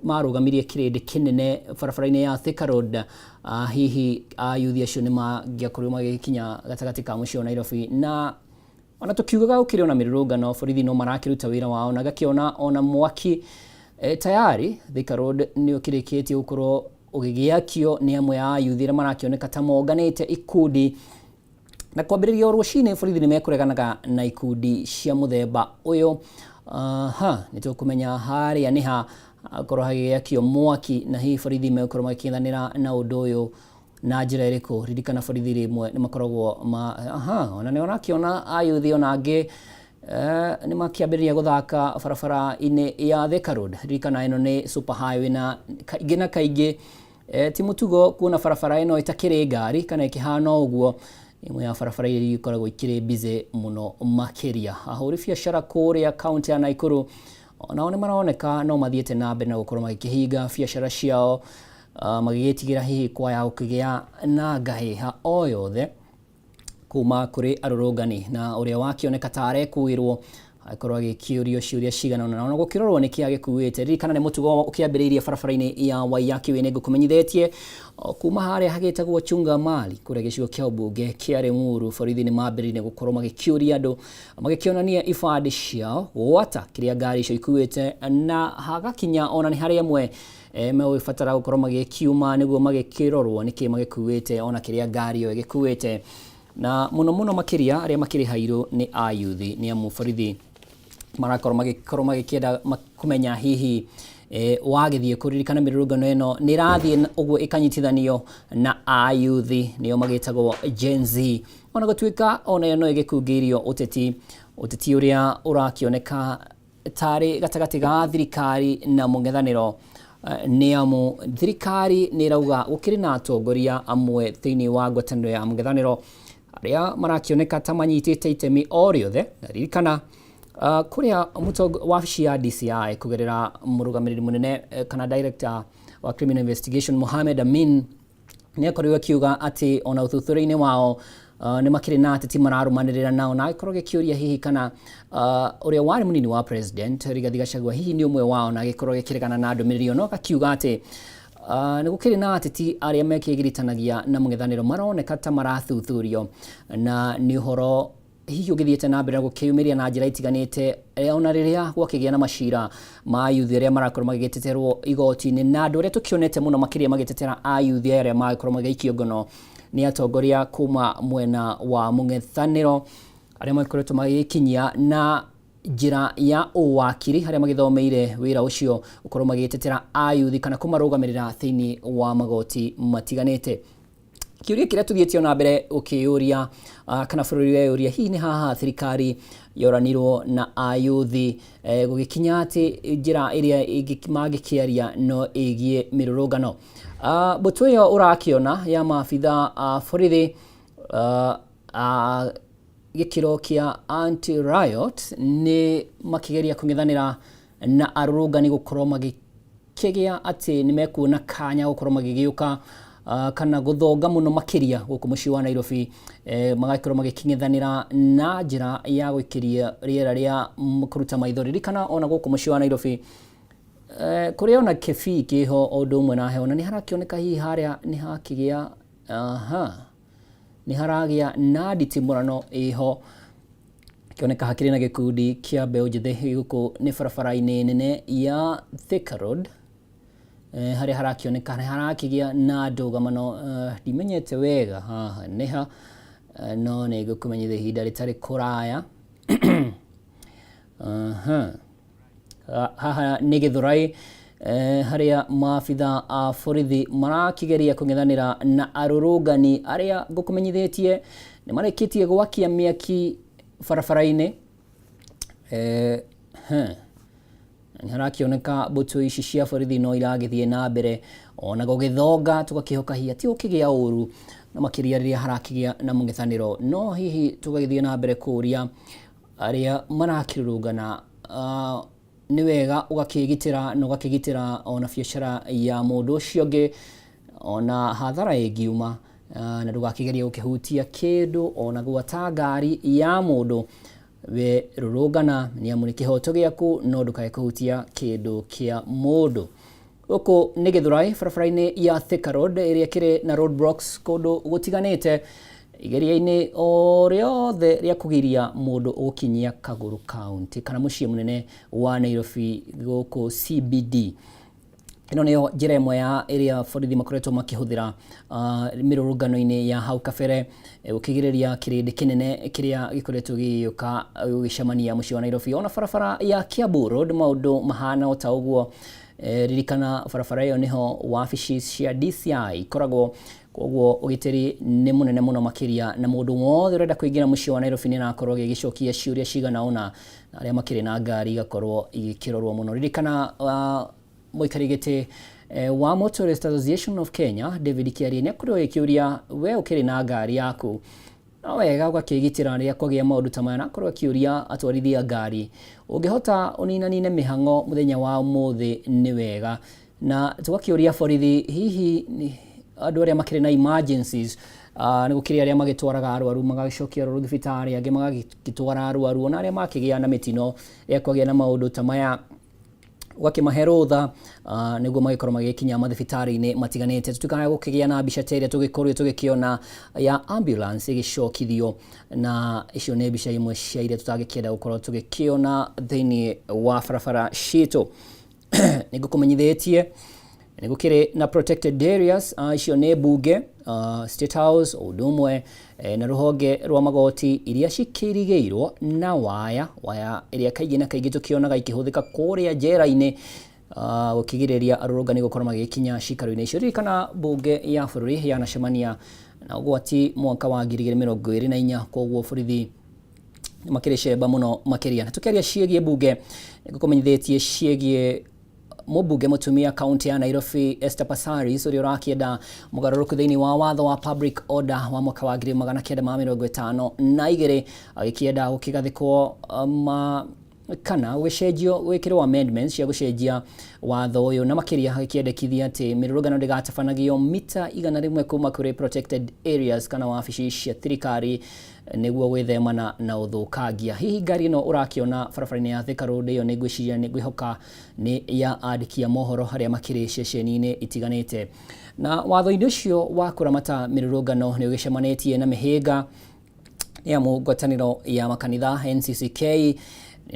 marugamirie kirindi kinene barabara-inĩ ya Thika Road hihi ayuthi acio ni magiakorwo magikinya gatagati ka muciĩ wa Nairobi na ona tukiugaga ukiri ona mirurungano borithi no marakiruta wira wao na gakiona ona mwaki tayari Thika Road ni ukirikitie gukorwo ugigiakio ni amwe ya ayuthi aria marakioneka ta monganite ikundi na kwambiriria rucini borithi ni mekureganaga na ikundi cia muthemba uyu nitukumenya haria niha akorwo hagiakio mwaki na hi borithi mekorwo makithanira na undu uyu na njira iriku. Ririkana borithi rimwe ni makoragwo ona ni onakiona ayuthi ona angi ni makiambiriria guthaka barabara-inĩ ya Thika Road. Ririkana ino ni super highway na kaingĩ na kaingĩ ti mutugo kuona barabara ino itakiri ngari kana ikihana uguo imwe ya barabara iria ikoragwo ikiri busy muno makiria. Ahuri biashara kuria kaunti ya Naikuru onao ni maraoneka no mathiete na mbere na gukorwo magikihinga biashara ciao magigitigira hihi kwa ya ukigia na ngahiha o yothe kuma kuri arurungani na uria wakioneka tare kuirwo akorwo agikiurio ciuria cigana ona gukirorwo ni kia gikuite. Ririkana ni mutugo ukiambiriria barabara-inĩ ya Waiyaki we nigukumenyithetie kuma haria hagitagwo Chunga Mali kuria gicigo kia ubunge kia Limuru. Borithi ni mambiririe gukorwo magikiuria andu magikionania ibandi ciao gwata kiria ngari icio ikuite na hagakinya ona ni haria amwe mewifatara gukorwo magikiuma niguo magikirorwo niki magikuite ona kiria ngari yo igikuite na muno makiria aria makiri hairu ni ayuthi ni amu borithi marakorwo magikienda kumenya hihi wagithie kuririkana mirurungano ino ni rathie uguo ikanyitithanio na ayuthi nio magitagwo Gen Z ona gutuika ona no igikungirio uteti uria urakioneka tari gatagati ga thirikari na mung'ethaniro ni amu thirikari ni rauga gukiri na atongoria amwe thiini wa ngwataniro ya mung'ethaniro aria marakioneka ta manyitite itemi o riothe. Ririkana kuria wabici ya DCI kugerera murugamiriri munene kana director wa criminal investigation Mohamed Amin ni akorirwo akiuga ati ona uthuthuri-ini wao ni makiri na ateti mararumanirira nao na ikorwo gikiuria hihi kana uria wari munini wa president Rigathi Gachagua hihi ni umwe wao na gikorwo gikiregana na ndumiriri no gakiuga ati ni gukiri na ateti aria mekigiritanagia na mung'ethaniro maroneka ta marathuthurio na ni uhoro hihi ugithiete na mbere gukiyumiria na njira itiganite ona riria gwakigia na macira ma ayuthi aria marakorwo magiteterwo igoti-ini na andu aria tukionete muno makiria magitetera ayuthi aria marakorwo magaikio ngono ni atongoria kuma mwena wa mung'ethaniro aria makoretwo magikinyia na njira ya uwakiri haria magithomeire wira ucio ukorwo magitetera ayuthi kana kumarugamirira thiini wa magoti matiganite. Kiuria kiria tuthietio na mbere ukiuria kana bururi we uria hihi ni haha thirikari yoranirwo na ayuthi gugikinya ati njira iria magikiaria no igie mirurungano. Butu iyo urakiona ya maafitha borithi gikiro kia anti riot ni makigeria kung'ethanira na arurungani gukorwo magikigia ati ni mekuona kanya gukorwo magigiuka kana guthonga muno makiria guku muciĩ wa Nairobi magakorwo magiking'ethanira na njira ya gwikiria riera ria kuruta maithori. Ririkana ona guku muciĩ wa Nairobi kuria ona kefi kiho undu umwe na heho na ni harakioneka hihi haria ni hakigia ni haragia na nditimurano iho kioneka hakiri na gikundi kia mbeu njithe guku ni barabara-ini nene ya Thika Road hari harakioneka harakigia na andu gamano ndimenyete wega haha niha no ni gukumenyithe ihinda ritari kuraya haha ni Githurai haria maabitha a borithi marakigeria kung'ethanira na arurungani aria ngukumenyithetie ni marekitie gwakia miaki barabara-ini ni harakioneka mbutu ici cia borithi no iragithie na mbere ona gugithonga tugakihoka hiya ti ukigia uru na makiria riria harakigia na mung'ethaniro no hihi tugagithie na mbere kuria aria marakirurungana ni wega ugakigitira no gakigitira ona biacara ya mundu ucio ngi ona hathara ingiuma na ndugakigeria ukihutia kindu ona gwata ngari ya mundu we rurungana ni amu ni kihoto giaku no ndukae kuhutia kindu kia mundu uko ni Githurai barabara-ini ya Thika Road area kire na roadblocks kundu gutiganite igeria-ini o riothe ria kugiria mundu ukinyia Kaguru County kana mucii munene wa Nairobi guku CBD. Ino niyo njira imwe ya area borithi makoretwo makihuthira mirurungano-ini ya hau kabere ukigiriria kirindi kinene kiria gikoretwo giuka gicemania mucii wa Nairobi ona barabara ya Kiambu Road maundu mahana ota uguo ririkana barabara iyo niho wabici cia DCI koragwo koguo ugitiri ni munene muno makiria na mundu wothe urenda kuingira mucii wa Nairobi ni nakorwo gigicokia ciuria cigana ona aria makiri na ngari gakorwo igikirorwo muno ririkana muikarigite wa Motorist Association of Kenya David Kiarie ni akorwo ikiuria we ukiri na ngari yaku no wega ugakigitira ria kugia maundu ta maya nakorwo akiuria atwarithia ngari ungihota uninanine mihango muthenya wa umuthi ni wega na tugakiuria borithi hihi andu aria makiri na emergencies ni gukiria aria magitwaraga arwaru magagicokia arwaru thibitari angi magagitwara arwaru ona aria makigia na mitino ya kugia na maundu ta maya wakimahe rutha niguo magikorwo magikinya mathibitari-ini matiganite tutikana gukigia na mbica teria tugikorwo tugikiona ya ambulance igicokithio na icio ni mbica imwe cia iria tutagikienda gukorwo tugikiona thiini wa barabara citu nigukumenyithetie nigukiri na protected areas icio ni bunge State House udumwe na ruhonge rwa magoti iria cikirigeirwo na waya iria kaigi na kaigi tukionaga ikihuthika kuria njera-ini gukigiriria arurungani gukorwo magikinya cikaro-ini icio ririkana bunge ya bururi yanacemania na ugwati mwaka wa 2024 koguo borithi makiri cemba muno makiria na tukiaria ciegie bunge nigukumenyithetie ciegie mubunge mutumia kaunti ya Nairobi Esther Passaris uria urakienda mugaruruku thiini wa watho wa public order wa mwaka wa 1952 agikienda gukigathikwo kana gwicenjio gwikirwo amendments cia gucenjia watho uyu na makiria agikiendekithia ati mirurungano ndigatabanagio mita 100 kuma kuri protected areas kana wabici cia thirikari niguo gwithemana na uthukangia hihi ngari no urakiona barabara-ini ya Thika Road iyo nigwiciria nigwihoka ni ya andikia mohoro haria makiri ceceni-ini itiganite na watho-ini ucio wa kuramata mirurungano ni ugicemanitie na mihinga ya ngwataniro ya makanitha NCCK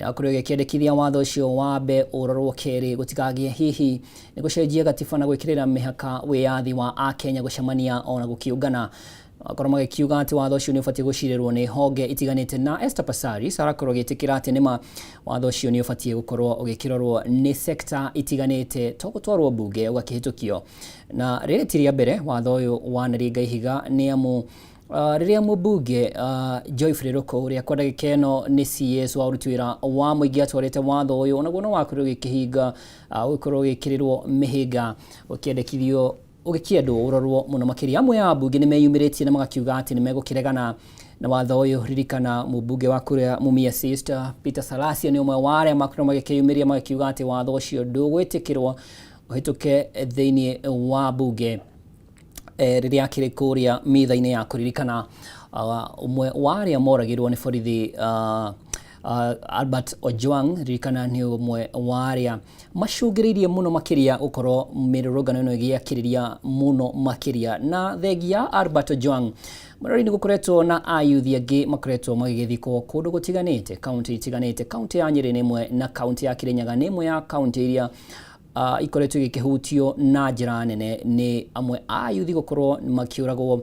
akorwo gikiendekithia watho ucio wambe urorwo keri gutikagie hihi ni gucenjia gatiba na gwikirira mihaka wiyathi wa Akenya gucemania ona gukiungana akorwo magikiuga ati watho ucio ni ubatie gucirirwo ni honge itiganite na Esther Passaris arakorwo gitikira ati nima watho ucio ni ubatie gukorwo ugikirorwo ni sector itiganite to gutwarwo bunge ugakihitukio na riri tiria mbere watho uyu wanaringa ihiga ni amu riria mubunge Joyfrey Ruko uria kwa ndagika ino ni CS wa uruti wira wa muingi atwarite watho uyu ona guo no wakorwo gikihinga gukorwo gikirirwo mihinga ukiendekithio ugikiendwo urorwo muno makiria amwe ya bunge ni meyumiritie na magakiuga ati ni megukiregana na watho uyu ririkana mubunge wa kuria Mumia Sister Peter Salasia ni umwe wa aria makorwo magikiyumiria magakiuga ati watho ucio ndugwitikirwo uhituke thiini wa bunge riria kiri kuria mitha-ini ya kuririkana umwe wa aria moragirwo ni borithi Albert Ojwang ririkana ni umwe waria macungiririe muno makiria ukoro mirurugano ino igiakiriria muno makiria na thegia Albert Ojwang marori ni gukoretwo na ayuthi angi makoretwo magigithiko kundu gutiganite county itiganite county ya Nyeri nimwe na county ya Kirinyaga nimwe ya county iria ikoretwo igikihutio na njira nene ni amwe ayuthi gukorwo makiuragwo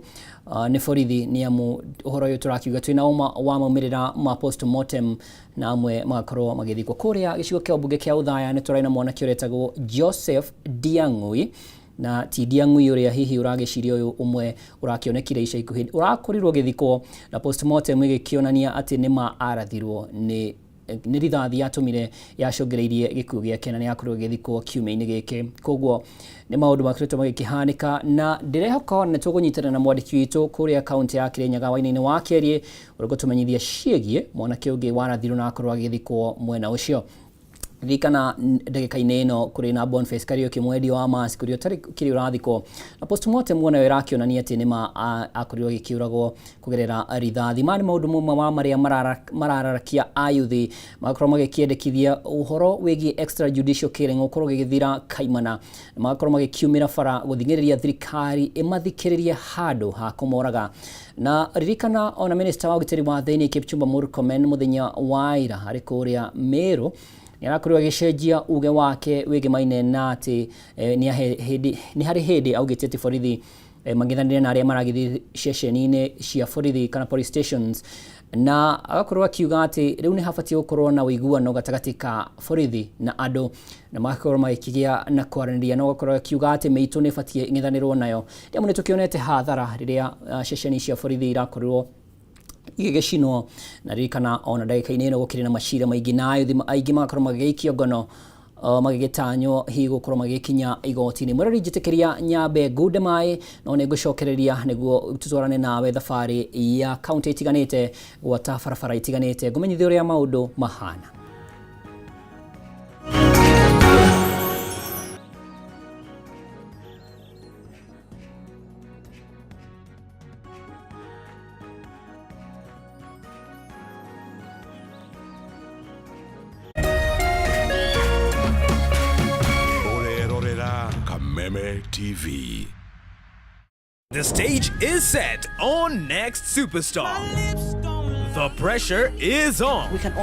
ni borithi ni amu uhoro uyu turakiuga twina uma wa maumirira ma postmortem na amwe magakorwo magithikwo kuria gicigo kia bunge kia Uthaya ni turaina mwanake uretagwo Joseph Diang'ui na ti Diang'ui uria hihi uragiciria uyu umwe urakionekire ica ikuhi urakorirwo githikwo na postmortem igikionania ati ni ma arathirwo ni rithathi yatumire yacungireirie gikuo giake na yakorwo githikwo kiumia-ini giki koguo ni maundu makoretwo magikihanika na ndirehoka ni tugunyitana na mwandiki witu kuria kaunti ya Kirinyaga waini-ini wa Kerie uriko tumenyithia ciegie mwanake ungi warathirwo na akorwo agithikwo mwena ucio rikana ndagika-ini ino kuri na Boniface Kariuki mwedi wa Mars kuri kiri urathiko na postmortem mwona irakionania ati nima akorirwo gikiuragwo kugerera rithathi mani maundu mumwe wa maria marararakia ayuthi makorwo magikiendekithia uhoro wigi extrajudicial killing ukorwo gigithira kaimana makorwo magikiumira bara guthingiriria thirikari imathikiririe handu ha kumoraga na ririkana ona minister wa ugitiri wa thini Kipchumba Murkomen muthenya wa ira hari kuria Meru yarakorwo agicenjia uge wake wigi maine na ati ni hari hindi augite ati borithi magithanire na aria maragithi ceceni-ini cia borithi kana police stations na agakorwo akiuga ati riu ni habatie gukorwo na uiguano gatagati ka borithi na andu na magakorwo magikigia na kwaranĩria na agakorwo akiuga ati meitu ni batie ing'ethanirwo nayo riamu ni tukionete hathara riria ceceni cia borithi irakorwo igigicino na ririkana ona ndagika-ini ino gukiri na macira maingi na ayuthi aingi magakorwo magiikio ngono magigitanyo hi gukorwo magikinya igoti-ini murari njitikiria Nyambe Gudemai no ni gucokereria niguo tutwarane nawe thabari ya county itiganite gwata barabara itiganite ngumenyithia uria maundu mahana. Kameme TV. The stage is set on Next Superstar. The pressure is on. We can